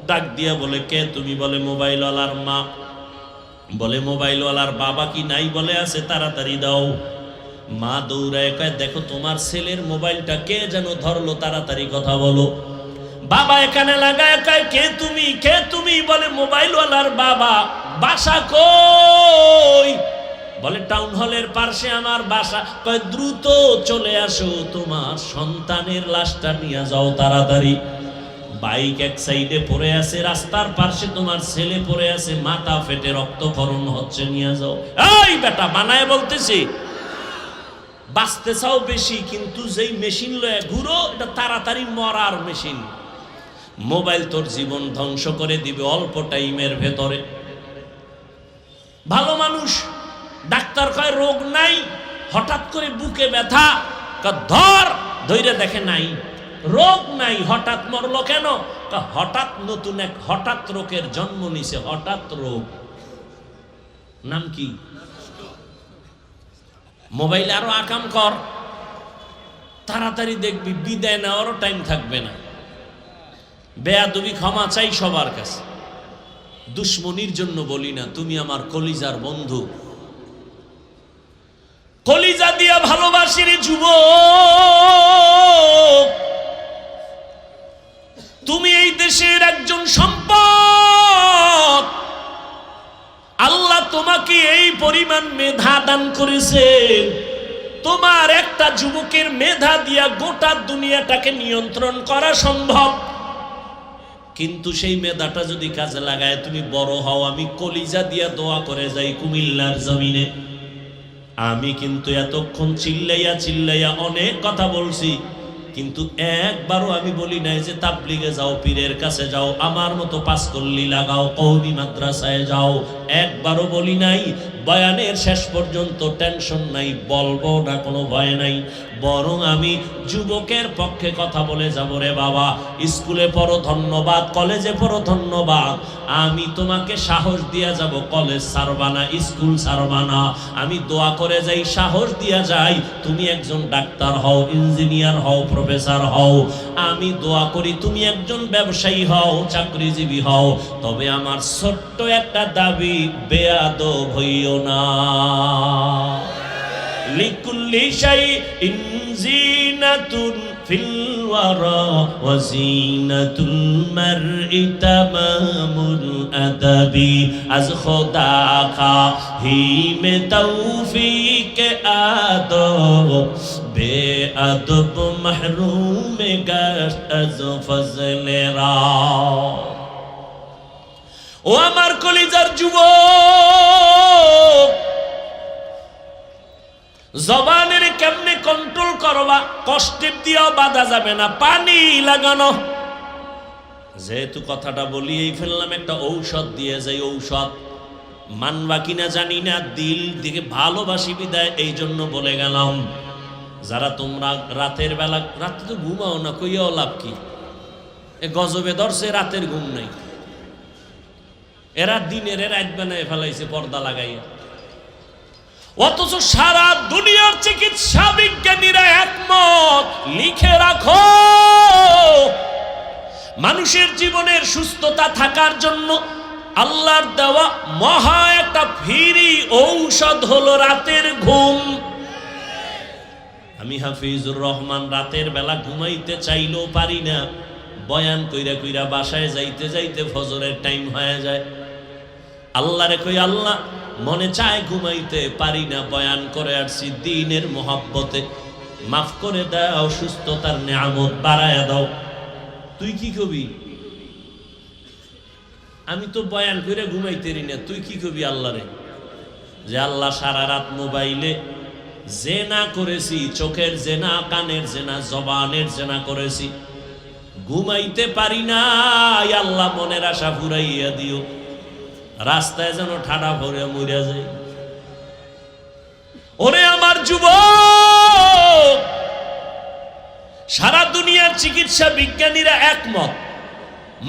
A: ডাক দিয়া বলে কে তুমি? বলে মোবাইলওয়ালার মা। বলে মোবাইলওয়ালার বাবা কি নাই? বলে আছে, তাড়াতাড়ি দাও। মা দৌড়ায় কয় দেখো তোমার ছেলের মোবাইলটা কে যেন ধরলো, তাড়াতাড়ি কথা বলো। বাবা এখানে লাগায় কয় কে তুমি? কে তুমি? বলে মোবাইলওয়ালার বাবা। বাসা কই? বলে টাউন হলের পাশে আমার বাসা। কয় দ্রুত চলে আসো, তোমার সন্তানের লাশটা নিয়ে যাও তাড়াতাড়ি। বাইক এক সাইডে পড়ে আছে, রাস্তার পাশে তোমার ছেলে পড়ে আছে, মাথা ফেটে রক্তক্ষরণ হচ্ছে, নিয়ে যাও। এই বেটা বানায় বলতেছি, বাঁচতে চাও বেশি, কিন্তু যেই মেশিন লয়ে ঘুরো এটা তাড়াতাড়ি মরার মেশিন। মোবাইল তোর জীবন ধ্বংস করে দিবে অল্প টাইমের ভেতরে। ভালো মানুষ, ডাক্তার কয় রোগ নাই, হঠাৎ করে বুকে ব্যথা, ধর ধৈর্য দেখে নাই। রোগ নাই, হঠাৎ মরলো কেন? হঠাৎ নতুন এক হঠাৎ রোগের জন্ম নিছে। হঠাৎ রোগ নাম কি? মোবাইলে আরো আকাম কর, তাড়াতাড়ি দেখবি বিদায় নেওয়ারও টাইম থাকবে না। বেয়াদবি ক্ষমা চাই সবার কাছে, দুশ্মনির জন্য বলি না, তুমি আমার কলিজার বন্ধু, কলিজা দিয়া ভালোবাসি রে যুবক। তুমি এই দেশের একজন সম্পদ, আল্লাহ তোমাকে এই পরিমাণ মেধা দান করেছে। তোমার একটা যুবকের মেধা দিয়া গোটা দুনিয়াটাকে নিয়ন্ত্রণ করা সম্ভব, কিন্তু সেই মেধাটা যদি কাজে লাগায় তুমি বড় হও। আমি কলিজা দিয়া দোয়া করে যাই কুমিল্লার জমিনে, আমি কিন্তু এতক্ষণ চিল্লাইয়া চিল্লাইয়া অনেক কথা বলছি, কিন্তু একবারও আমি বলি নাই যে তাবলিগে যাও, পীরের কাছে যাও, আমার মতো পাঁচকল্লি লাগাও, কওমি মাদ্রাসায় যাও, একবারও বলি নাই। বয়ানের শেষ পর্যন্ত টেনশন নাই, বলবো না, কোনো ভয় নাই। বরং আমি যুবকের পক্ষে কথা বলে যাব, রে বাবা স্কুলে পড়ো ধন্যবাদ, কলেজে পড়ো ধন্যবাদ, আমি তোমাকে সাহস দিয়া যাব, কলেজ ছাড়বা না, স্কুল ছাড়বা না। আমি দোয়া করে যাই, সাহস দিয়া যাই, তুমি একজন ডাক্তার হও, ইঞ্জিনিয়ার হও, প্রফেসর হও। আমি দোয়া করি তুমি একজন ব্যবসায়ী হও, চাকরিজীবী হও। তবে আমার ছোট্ট একটা দাবি, বেয়াদব হইও না। লিকুল্লি শাইইন জিনাতুন ফিল ওয়ারা ওয়া জিনাতুল মারই তামামুল আদাবি। আজ খোদা খাহি মে তৌফিক আদব, বেআদব মাহরুম গাশত আজ ফজলে রা। ও আমার কলিজার যুবক, জবানের কেমনে কন্ট্রোল করবা? কষ্টের দিয়েও বাধা যাবে না, পানি লাগানো। যেহেতু কথাটা বলিয়েই ফেললাম, একটা ঔষধ দিয়ে যাই। ঔষধ মানবা কিনা জানি না, দিল দিকে ভালোবাসি বিদায় এই জন্য বলে গেলাম। যারা তোমরা রাতের বেলা, রাতে তো ঘুমাও না, কইয়াও লাভ কি? এ গজবে ধরছে, রাতের ঘুম নাই। এরা দিনের রাত বানায় ফেলাইছে পর্দা লাগাইয়া। অথচ সারা দুনিয়ার চিকিৎসা বিজ্ঞানীরা একমত, লিখে রাখো, মানুষের জীবনের সুস্থতা থাকার জন্য আল্লাহর দেওয়া মহা একটা ফ্রি ঔষধ হলো রাতের ঘুম। আমি হাফিজুর রহমান রাতের বেলা ঘুমাইতে চাইলেও পারি না, বয়ান কইরা কইরা বাসায় যাইতে যাইতে ফজরের টাইম হয়ে যায়। আল্লাহরে কই, আল্লাহ মনে চায় ঘুমাইতে পারি না, বয়ান করে আসছি দ্বীনের মহব্বতে, মাফ করে দাও, সুস্থতার নিয়ামত বাড়ায়া দাও। তুই কি কবি? আমি তো বয়ান করে ঘুমাইতেরি না, তুই কি কবি আল্লাহরে? যে আল্লাহ সারা রাত মোবাইলে জেনা করেছি, চোখের জেনা, কানের জেনা, জবানের জেনা করেছি, ঘুমাইতে পারি না, আল্লাহ মনের আশা ফুরাইয়া দিও, রাস্তায় যেন ঠাডা ভরে মরিয়া যায়। ওরে আমার যুবক, সারা দুনিয়ার চিকিৎসা বিজ্ঞানীরা একমত,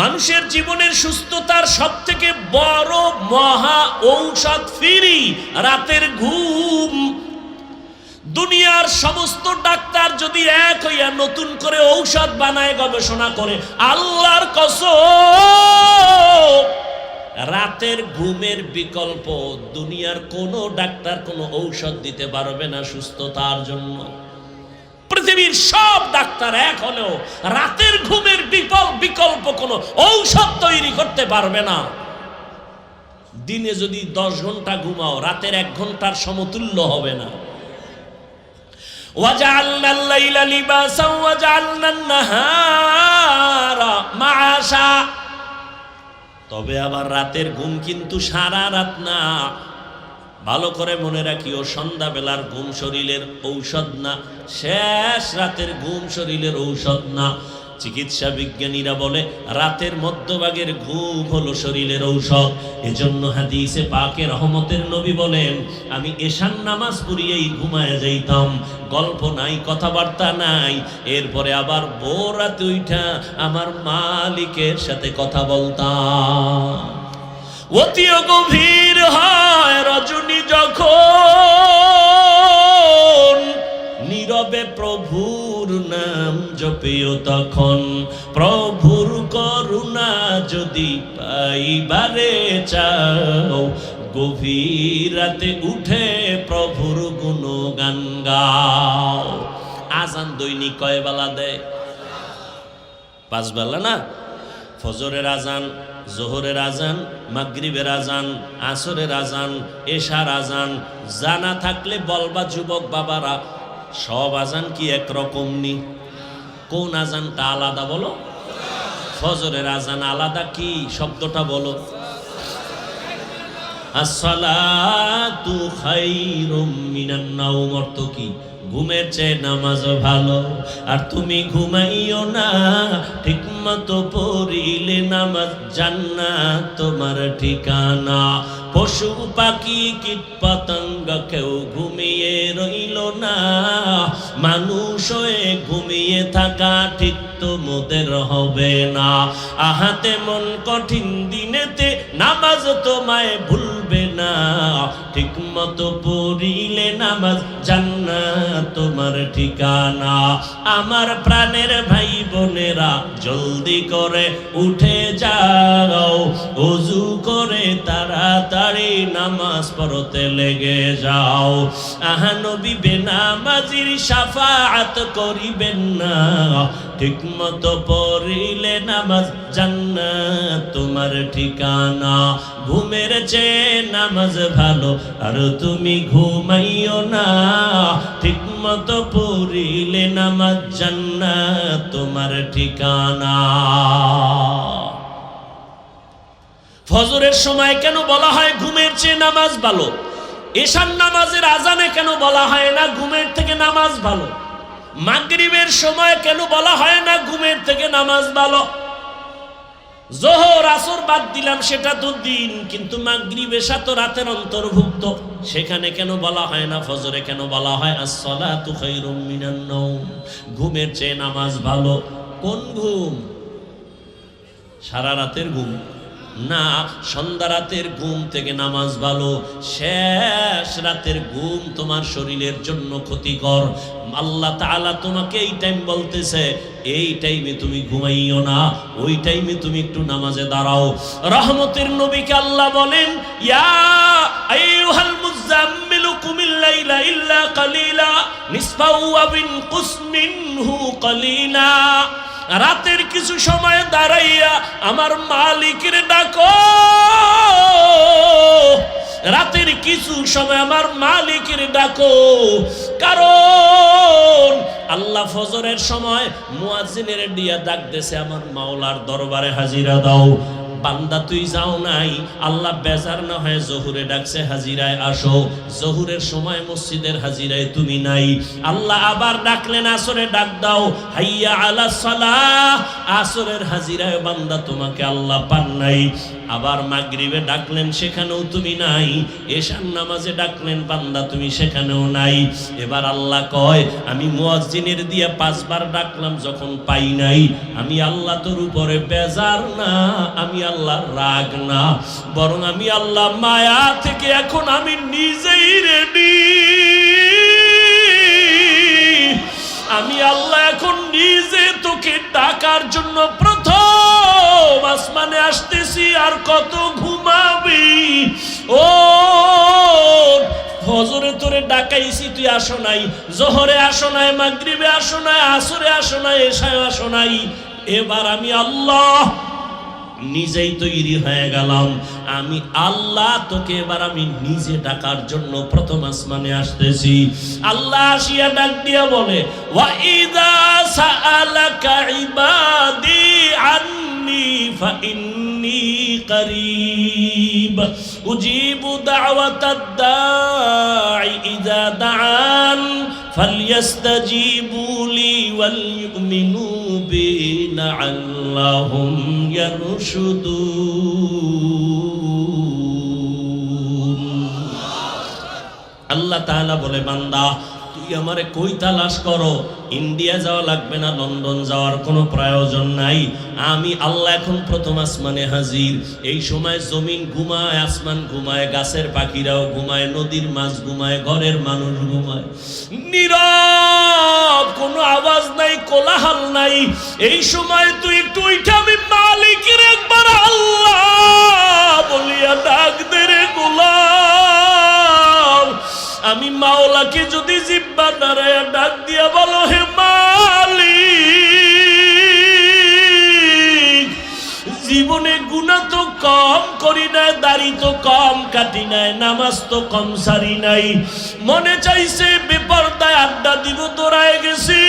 A: মানুষের জীবনের সুস্থতার সবথেকে বড় মহা ঔষধ ফ্রি রাতের ঘুম। দুনিয়ার সমস্ত ডাক্তার যদি এক হইয়া নতুন করে ঔষধ বানায়, গবেষণা করে, আল্লাহর কসম রাতের ঘুমের বিকল্প দুনিয়ার কোনো ডাক্তার কোনো ঔষধ দিতে পারবে না সুস্থতার জন্য। পৃথিবীর সব ডাক্তার এক হলেও রাতের ঘুমের বিকল্প কোনো ঔষধ তৈরি করতে পারবে না। দিনে যদি 10 ঘন্টা ঘুমাও, রাতের 1 ঘন্টার সমতুল্য হবে না। وَجَعَلْنَا اللَّيْلَ لِبَاسًا وَجَعَلْنَا النَّهَارَ مَعَاشًا। তবে আবার রাতের ঘুম কিন্তু সারা রাত না, ভালো করে মনে রাখিও, সন্ধ্যাবেলার ঘুম শরীরের ঔষধ না, শেষ রাতের ঘুম শরীরের ঔষধ না। চিকিৎসা বিজ্ঞানীরা বলে রাতের মধ্যভাগের ঘুম হলো শরীরের ঔষধ। এজন্য হাদিসে পাকে রহমতের নবী বলেন, আমি এশার নামাজ পড়িয়েই ঘুমায় যাইতাম, গল্প নাই, কথাবার্তা নাই, এরপরে আবার ভোর রাতে উঠা আমার মালিকের সাথে কথা বলতাম। অতি গভীর হয় রজনী যখন, নীরবে প্রভুর নাম জপেও তখন, প্রভুর করুণা যদি পাইবারে চাও, গভীর রাতে উঠে প্রভুর গুণগান গাও। আজান দৈনিক কয় বেলা দেয়? 5 বেলা না? ফজরের আজান, জোহরের আজান, মাগরিবের আজান, আসরের আজান, এশার আজান। জানা থাকলে বলবা যুবক বাবারা, সব আজান কি একরকম নি? কোন আজানটা আলাদা বলো? ফজরের আজান আলাদা, কি শব্দটা বলো? আসসালাতু খায়রুম মিনান নাওম, অর্থ কি? ঘুমের চেয়ে নামাজ ভালো। আর তুমি ঘুমাইও না, ঠিক মতো পড়িলে নামাজ জান্নাত তোমার ঠিকানা। পশু পাখি কীট পতঙ্গ কেউ ঘুমিয়ে রইল না, মানুষ হয়ে ঘুমিয়ে থাকা ঠিক তোমাদের হবে না। আহাতে মন কঠিন দিনেতে নামাজ তোমায় ভুলবে না, ঠিক মতো পড়িলে নামাজ জান্নাত তোমার ঠিকানা। আমার প্রাণের ভাই বোনেরা, জলদি করে উঠে যাও, ওযু করে তাড়াতাড়ি নামাজ পড়তে লেগে যাও। আহা নবী বেনামাজির শাফাআত করিবেন না, ঠিক মতো পড়িলে নামাজ জান্নাত তোমার ঠিকানা। ঘুমের চেয়ে নামাজ ভালো, আর তুমি ঘুমাইও না, ঠিক মতো পড়িলে নামাজ জান্নাত তোমার ঠিকানা। ফজরের সময় কেন বলা হয় ঘুমের চেয়ে নামাজ ভালো? এশার নামাজের আজানে কেন বলা হয় না ঘুমের থেকে নামাজ ভালো? মাগরিবের সময় কেন বলা হয় না ঘুমের থেকে নামাজ ভালো? জোহর আসর বাদ দিলাম, সেটা তো দিন, কিন্তু মাগরিব এশা তো রাতের অন্তর্ভুক্ত, সেখানে কেন বলা হয় না? ফজরে কেন বলা হয় আসসালাতু খায়রুম মিনান নাওম? ঘুমের চেয়ে নামাজ ভালো। কোন ঘুম? সারা রাতের ঘুম না, সন্ধ্যা রাতের ঘুম থেকে নামাজ ভালো। শেষ রাতের ঘুম তোমার শরীরের জন্য ক্ষতিকর। আল্লাহ তাআলা তোমাকে এই টাইম বলতেছে, এই টাইমে তুমি ঘুমাইও না, ওই টাইমে তুমি একটু নামাজে দাঁড়াও। রহমতের নবীকে আল্লাহ বলেন, ইয়া আইয়ুহাল মুযাম্মিলু কুমিল লাইলা ইল্লা কালিলা নিসফাহু আও ইনকুস মিনহু কালিলা। রাতের কিছু সময় দাঁড়াইয়া আমার মালিকের ডাকো, রাতের কিছু সময় আমার মালিকের ডাকো। কারণ আল্লাহ ফজরের সময় মুয়াজ্জিনের দিয়া ডাক দেছে, আমার মাওলার দরবারে হাজিরা দাও। বান্দা তুই যাও নাই, আল্লাহ বেজার না হয় জোহরে ডাকছে, হাজিরায় আসো। জোহরের সময় মসজিদের হাজিরায় তুমি নাই, আল্লাহ আবার ডাকলেন আসরে ডাক দাও, হাইয়া আলাস সালাহ। আসরের হাজিরায় বান্দা তোমাকে আল্লাহ পান নাই। আবার মাগরিবে ডাকলেন, সেখানেও তুমি নাই। এশার নামাজে ডাকলেন বান্দা, তুমি সেখানেও নাই। এবার আল্লাহ কয়, আমি মুয়াজ্জিনের দিয়া 5 বার ডাকলাম, যখন পাই নাই, আমি আল্লাহ তোর উপরে বেজার না, আমি আল্লাহ রাগ না, বরং আমি আল্লাহ মায়া থেকে এখন আমি নিজেই রেডি। আমি আল্লাহ এখন নিজে তোকে ডাকার জন্য প্রথম আসমানে আসতেছি। আর কত ঘুমাবি? ও ফজরে তোরে ডাকাইছি, তুই আসো নাই, জোহরে আসো নাই, মাগরিবে আসো নাই, আসরে আসো নাই, এশায় আসো নাই। এবার আমি আল্লাহ নিজেই তৈরি হয়ে গেলাম। আমি আল্লাহ তোকে এবার আমি নিজে ডাকার জন্য প্রথম আসমানে আসতেছি। আল্লাহ আসিয়া ডাক দিয়া বলে, ওয়া ইযা সাআলাকা ইবাদি আন্নি ফাইন্নী করিব উজিবু দাওয়াতাদ দাঈ ইযা দাআন ফালইস্তাজিবু লি ওয়াল ইউমিনু বি লাআল্লাহুম ইয়ারশুদুন। আল্লাহ তাআলা বলে, বান্দা তুই আমারে কই তালাশ করো, ইন্ডিয়া যাওয়া লাগবে না, লন্ডন যাওয়ার কোনো প্রয়োজন নাই। আমি আল্লাহ এখন প্রথম আসমানে হাজির। এই সময় জমিন ঘুমায়, আসমান ঘুমায়, গাছের পাখিরাও ঘুমায়, নদীর মাছ ঘুমায়, ঘরের মানুষ ঘুমায়, নীরব, কোনো আওয়াজ নাই, কোলাহল নাই। এই সময় তুই একটু উঠে আমি মালিকের একবার আল্লাহ বলিয়া ডাক দে রে গোলাম। আমি মাওলাকে যদি জিব্বা নাড়ায়া ডাক দিয়া বলো, হে মালিক, জীবনে গুনাহ তো কম করি নাই, দাড়ি তো কম কাটি নাই, নামাজ তো কম সারি নাই, মনে চাইছে বেপরদায় আড্ডা দিব, দৌড়ায় গেছি,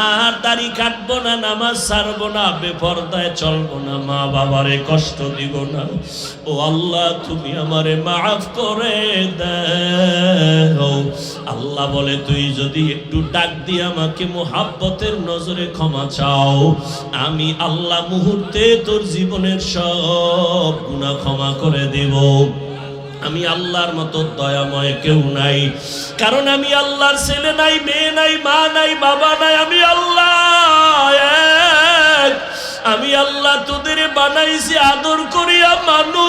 A: আর দাড়ি কাটবো না, নামাজ ছাড়বো না, বেপরদায় চলবো না, মা বাবারে কষ্ট দিব না। ও আল্লাহ, তুমি আমারে মাফ করে দাও। আল্লাহ বলে, তুই যদি একটু ডাক দিয়ে আমাকে মুহাব্বতের নজরে ক্ষমা চাও, আমি আল্লাহ মুহূর্তে তোর জীবনের সব গুনাহ ক্ষমা করে দেব। আমি আল্লাহর মতো দয়াময় কেউ নাই, কারণ আমি আল্লাহর ছেলে নাই, মেয়ে নাই, মা নাই, বাবা নাই, আমি আল্লাহ এক। আমি আল্লাহ তোদের বানাইছি আদর করিয়া মানুষ।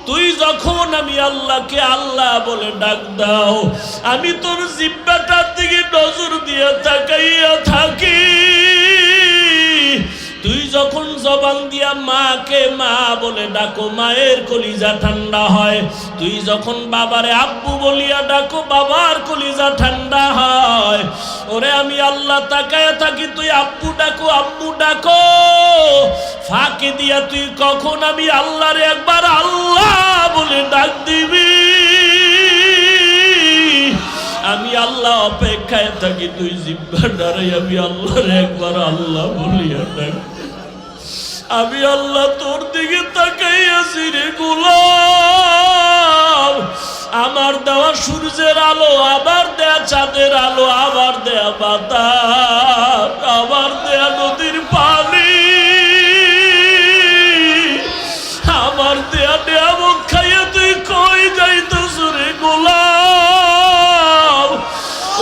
A: তুই যখন আমি আল্লাহকে আল্লাহ বলে ডাক দাও, আমি তোর জিহ্বাটার দিকে নজর দিয়ে তাকাইয়া থাকি। তুই যখন জবান দিয়া মাকে মা বলে ডাকো, মায়ের কলিজা ঠান্ডা হয়। তুই যখন বাবারে আব্বু বলিয়া ডাকো, বাবার কলিজা ঠান্ডা হয়। ওরে আমি আল্লাহ তাকায়া থাকি, তুই আব্বু ডাকো, আম্মু ডাকো, ফাঁকে দিয়া তুই কখন আমি আল্লাহরে একবার আল্লাহ বলে ডাক দিবি। আমি আল্লাহ অপেক্ষায় থাকি, তুই জিহ্বা নাড়াই আমি আল্লাহরে একবার আল্লাহ বলিয়া ডাক। আমি আল্লাহ তোর দিকে তাকাইয়াছি রে গোলাম। আমার দেওয়া সূর্যের আলো, আবার দেয়া চাঁদের আলো, আবার দেয়া বাতাস, আবার দেয়া নদীর পানি, আমার দেয়া নিয়ামত খাইয়া তুই কই যাইতেছ রে গোলাম?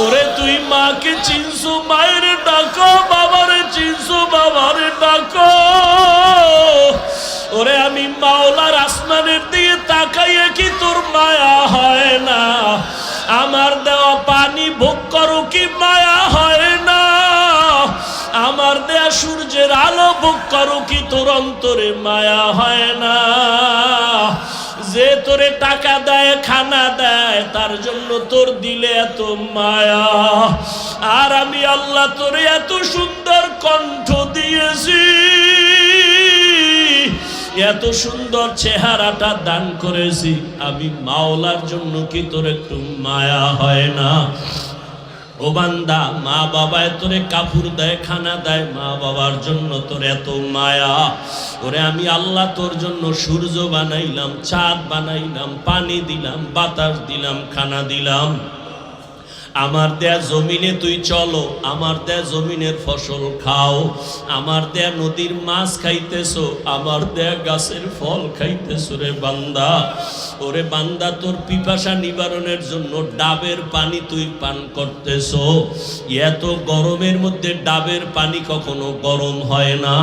A: ওরে তুই মাকে চিনছো, মায়ের ডাকো, বাবারে চিনছো, বাবারে ডাকো। ওরে আমি মাওলার আসমানের দিকে তাকাইয়া কি তোর মায়া হয় না? আমার দেওয়া পানি ভোগ করো কি মায়া হয় না? আমার দেয়া সূর্যের আলো ভোগ করো কি তোর অন্তরে মায়া হয় না? যে তোরে টাকা দেয়, খানা দেয়, তার জন্য তোর দিলে এত মায়া। আর আমি আল্লাহ তোরে এত সুন্দর কণ্ঠ দিয়েছি, এত সুন্দর চেহারাটা দান করেছি, আমি মাওলার জন্য কি তোর একটু মায়া হয় না? ও বান্দা, মা বাবায় তোরে কাপড় দেয়, খানা দেয়, মা বাবার জন্য তোর এত মায়া। ওরে আমি আল্লাহ তোর জন্য সূর্য বানাইলাম, চাঁদ বানাইলাম, পানি দিলাম, বাতাস দিলাম, খানা দিলাম। আমার দেয়া জমিনে তুই চলো, আমার দেয়া জমিনের ফসল খাও, আমার দেয়া নদীর মাছ খাইতেছো, আমার দেয়া গাছের ফল খাইতেছো রে বান্দা। ওরে বান্দা, তোর পিপাসা নিবারণের জন্য ডাবের পানি তুই পান করতেছো। এত গরমের মধ্যে ডাবের পানি কখনো গরম হয় না।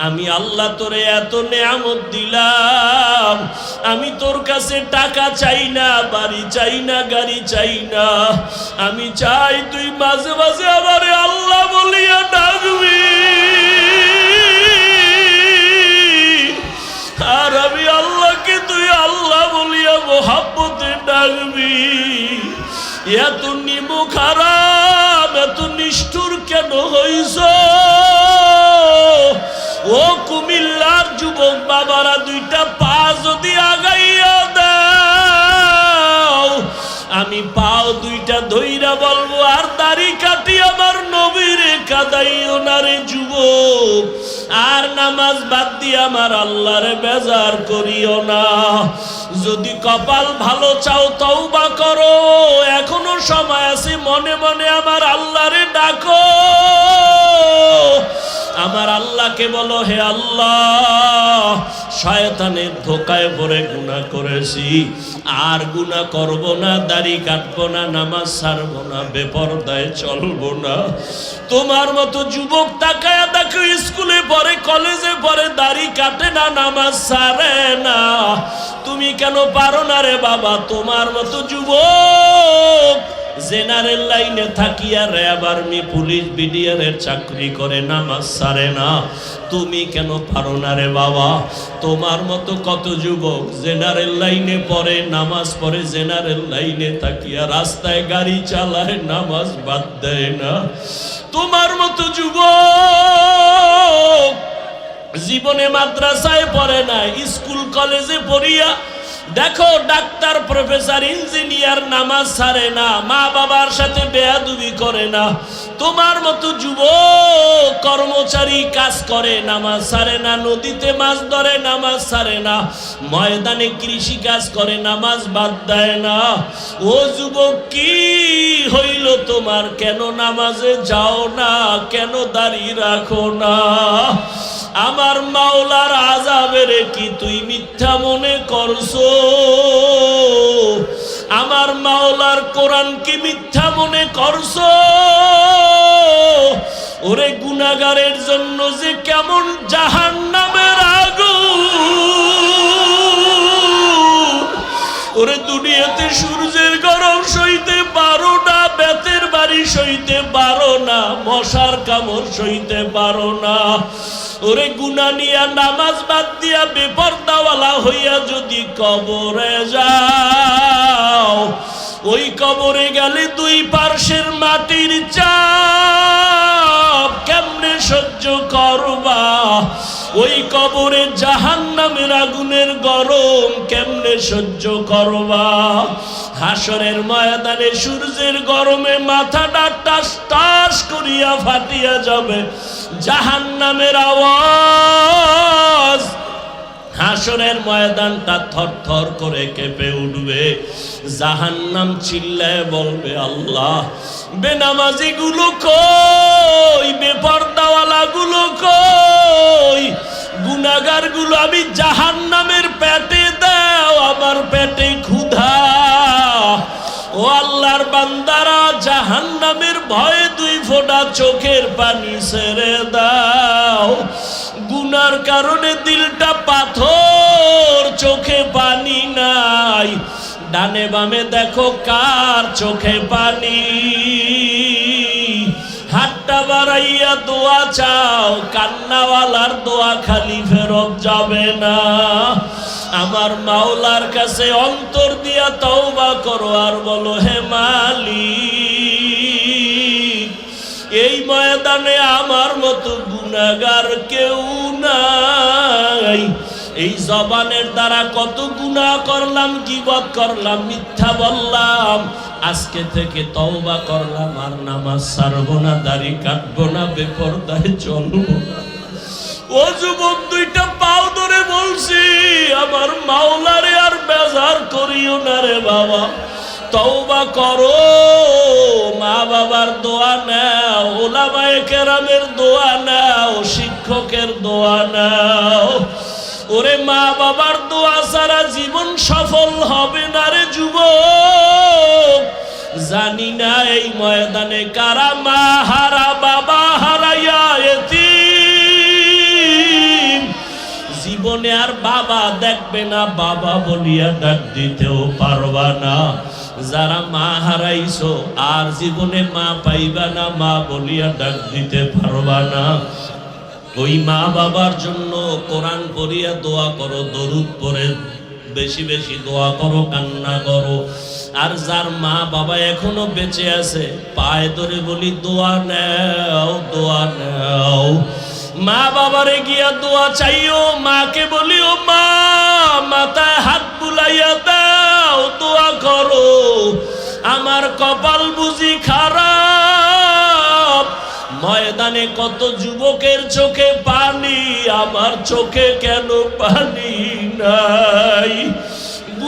A: আমি আল্লাহ তোরে এত নেয়ামত দিলাম, আমি তোর কাছে টাকা চাই না, বাড়ি চাই না, গাড়ি চাই না। আমি চাই তুই মাঝে মাঝে আমারে আল্লাহ বলিয়া ডাকবি, আর আমি আল্লাহকে তুই আল্লাহ বলিয়া মোহাব্বতে ডাকবি। এত নিমুখ হারাম, এত নিষ্ঠুর কেন হইছ? ও কুমিল্লার যুবক বাবারা, দুইটা পা যদি আগাইয়া দাও, আমি পাও দুইটা ধইরা বলবো, আর দাড়ি কাটি আমার নবীরে কাদাইও না রে যুবক, আর নামাজ বাদ দিয়ে আমার আল্লাহরে বেজার করিও না। যদি কপাল ভালো চাও তওবা করো, এখনো সময় আছে। মনে মনে আমার আল্লাহরে ডাকো, আমার আল্লাহকে বলো, হে আল্লাহ, শয়তানের ধোকায় পড়ে গুনাহ করেছি, আর গুনাহ করব না, দাড়ি কাটবো না, নামাজ ছাড়বো না, বেপরদায় চলবো না। তোমার মতো যুবক তাকায়া দেখো, স্কুলে পড়ে, কলেজে পড়ে, দাড়ি কাটে না, নামাজ ছাড়ে না। তুমি কেন পারো না রে বাবা? তোমার মতো যুবক জেনারেল লাইনে থাকিয়া র্যাব, আর্মি, পুলিশ, বিডিআরের চাকরি করে, নামাজ ছাড়ে না। তুমি কেন পারো না রে বাবা? তোমার মতো কত যুবক জেনারেল লাইনে পড়ে, নামাজ পড়ে, জেনারেল লাইনে থাকিয়া রাস্তায় গাড়ি চালায়, নামাজ বাদ দেয় না। তোমার মতো যুবক জীবনে মাদ্রাসায় পড়ে না, স্কুল কলেজে পড়িয়া দেখো ডাক্তার, প্রফেসর, ইঞ্জিনিয়ার, নামাজ ছাড়ে না, মা বাবার সাথে বেয়াদবি করে না। তোমার মতো যুবক কর্মচারী কাজ করে, নামাজ ছাড়ে না, নদীতে মাছ ধরে, নামাজ ছাড়ে না, ময়দানে কৃষি কাজ করে, নামাজ বাদ দেয় না। ও যুবক, কি হইল তোমার? কেন নামাজে যাও না? কেন দাড়ি রাখো না? আমার মাওলার আযাবের কি তুই মিথ্যা মনে করছো? আমার মাওলার কোরআন কি মিথ্যা মনে করছো? ওরে গুনাহগারের জন্য যে কেমন জাহান্নামের আগুন! ওরে দুনিয়াতে সূর্যের গরম সইতে পারো না, বেতের বাড়ি সইতে পারো না, মশার কামড় সইতে পারো না। ওরে গুনাহ নিয়া, নামাজ বাদ দিয়া, বেপরদাওয়ালা হইয়া যদি কবরে যাও, ওই কবরে গেলে দুই পার্শ্বের মাটির চাপ কেমনে সহ্য করবা? ওই কবরে জাহান্নামের আগুনের গরম কেমনে সহ্য করবা? হাসরের ময়দানে সূর্যের গরমে মাথাটা টাস টাস করিয়া ফাটিয়া যাবে, জাহান্নামের আওয়াজ, হাসরের ময়দানটা থরথর করে কেঁপে উঠবে। জাহান্নাম চিল্লায় বলবে, আল্লাহ, বেনামাজি গুলো কই? বেপরদাওয়ালা গুলো কই? গুনাহগার গুলো আমি জাহান্নামের পেটে দাও, আমার পেটে ক্ষুধা। ও আল্লাহর বান্দারা, জাহান্নামের ভয়ে দুই ফোঁটা চোখের পানি ছেড়ে দাও। গুনার কারণে দিলটা পাথর, চোখে পানি নাই। ডানে বামে দেখো কার চোখে পানি। হাতটা বাড়াইয়া দোয়া চাও, কান্নাওয়ালার দোয়া খালি ফেরত যাবে না। আমার মাওলার কাছে অন্তর দিয়া তওবা করো, আর বলো, হে মালিক, এই ময়দানে আমার মতো গুনাহগার কেউ নাই। এই জবানের দ্বারা কত গুনাহ করলাম, গীবত করলাম, মিথ্যা বললাম। আজকে থেকে তওবা করলাম, আর নামাজ ছাড়বো না, দাড়ি কাটবো না, বেপরদায় চলবো না। ও যুবক, দুইটা পাও ধরে বলছি, আমার মাওলারে আর বেজার করিও না রে বাবা। তওবা করো, মা বাবার দোয়া নাও, উলামায়ে কেরামের দোয়া নাও, শিক্ষকের দোয়া নাও। ওরে মা বাবার দোয়া ছাড়া জীবন সফল হবে না রে যুবক। জানি না এই ময়দানে কারা মা হারা, বাবা হারাইয়া এতিম, জীবনে আর বাবা দেখবে না, বাবা বলিয়া ডাক দিতেও পারবা না। যারা মা হারাইছো, আর জীবনে মা পাইবা না, মা বলিয়া ডাক দিতে পারবা না। ওই মা বাবার জন্য কোরআন পড়িয়া দোয়া করো, দরুদ পড়ে বেশি বেশি দোয়া করো, কান্না করো। আর যার মা বাবা এখনো বেঁচে আছে, পায়ে ধরে বলি, দোয়া নাও, দোয়া নাও। মা বাবারে গিয়া দোয়া চাইও, মাকে বলি, ও মা, মাথায় হাত বুলাইয়া দাও, দোয়া করো। আমার কপাল বুঝি খারাপ, ময়দানে কত যুবকের চোখে পানি, আমার চোখে কেন পানি নাই?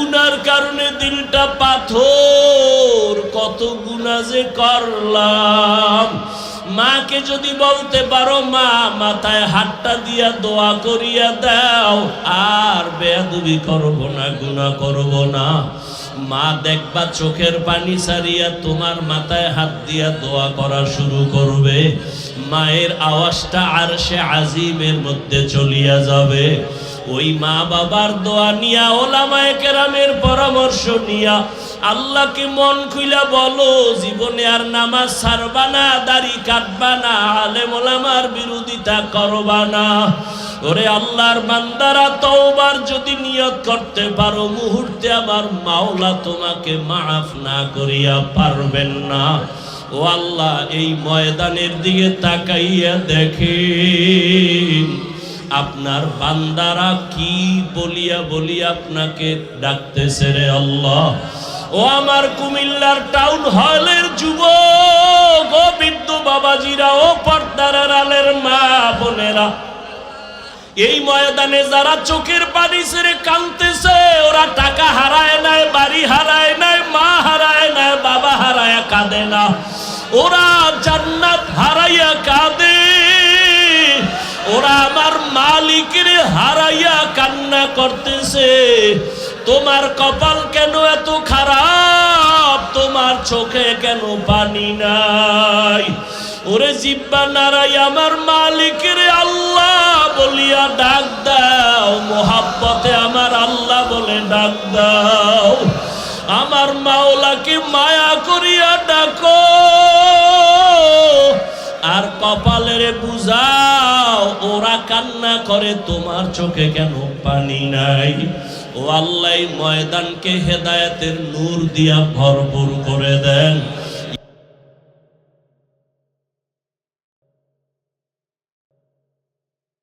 A: গুনার কারণে দিলটা পাথর, কত গুনাহ যে করলাম। মাকে যদি বলতে পারো মা মাথায় হাতটা দিয়া দোয়া করিয়া দাও, আর বেয়াদবি করব না, গুনাহ করব না। মা দেখবা চোখের পানি ছাড়িয়া তোমার মাথায় হাত দিয়া দোয়া করা শুরু করবে। মায়ের আওয়াজটা আরশে আজিমের মধ্যে চলিয়া যাবে। ওই মা বাবার দোয়া নিয়া, ওলামায়ে কেরামের পরামর্শ নিয়া আল্লাহকে মন খুইলা বলো, জীবনে আর নামাজ ছাড়বা না, দাড়ি কাটবা না, আলেম ওলামার বিরোধিতা করবা না। ওরে আল্লাহর বান্দারা, তওবার যদি নিয়ত করতে পারো, মুহূর্তে আমার মাওলা তোমাকে মাফ না করিয়া পারবেন না। ও আল্লাহ, এই ময়দানের দিকে তাকাইয়া দেখেন আপনার বান্দারা কি বলিয়া বলিয়া আপনাকে ডাকতেছে রে আল্লাহ। ও আমার কুমিল্লার টাউন হলের যুবক, ও বৃদ্ধ বাবাজিরা, ও পর্দার আড়ালের মা বোনেরা, এই ময়দানে যারা চোখের পানি ছেড়ে কাঁদতেছে, ওরা টাকা হারায় নাই, বাড়ি হারায় নাই, মা হারায় নাই, বাবা হারায় কাঁদে না, ওরা জান্নাত হারাইয়া কাঁদে। ওরা আমার মালিকের হারাইয়া কান্না করতেছে। তোমার কপাল কেন এত খারাপ? তোমার চোখে কেন পানি নাই? ওরে জিব্বা নারাই আমার মালিকের আল্লাহ বলিয়া ডাক দাও, মোহাব্বতে আমার আল্লাহ বলে ডাক দাও। আমার মাওলাকে মায়া করিয়া ডাকো, আর কপালের বুঝাও ওরা কান্না করে, তোমার চোখে কেন পানি নাই? ও আল্লাহ, ময়দানকে হেদায়েতের নূর দিয়া ভরপুর করে দেন।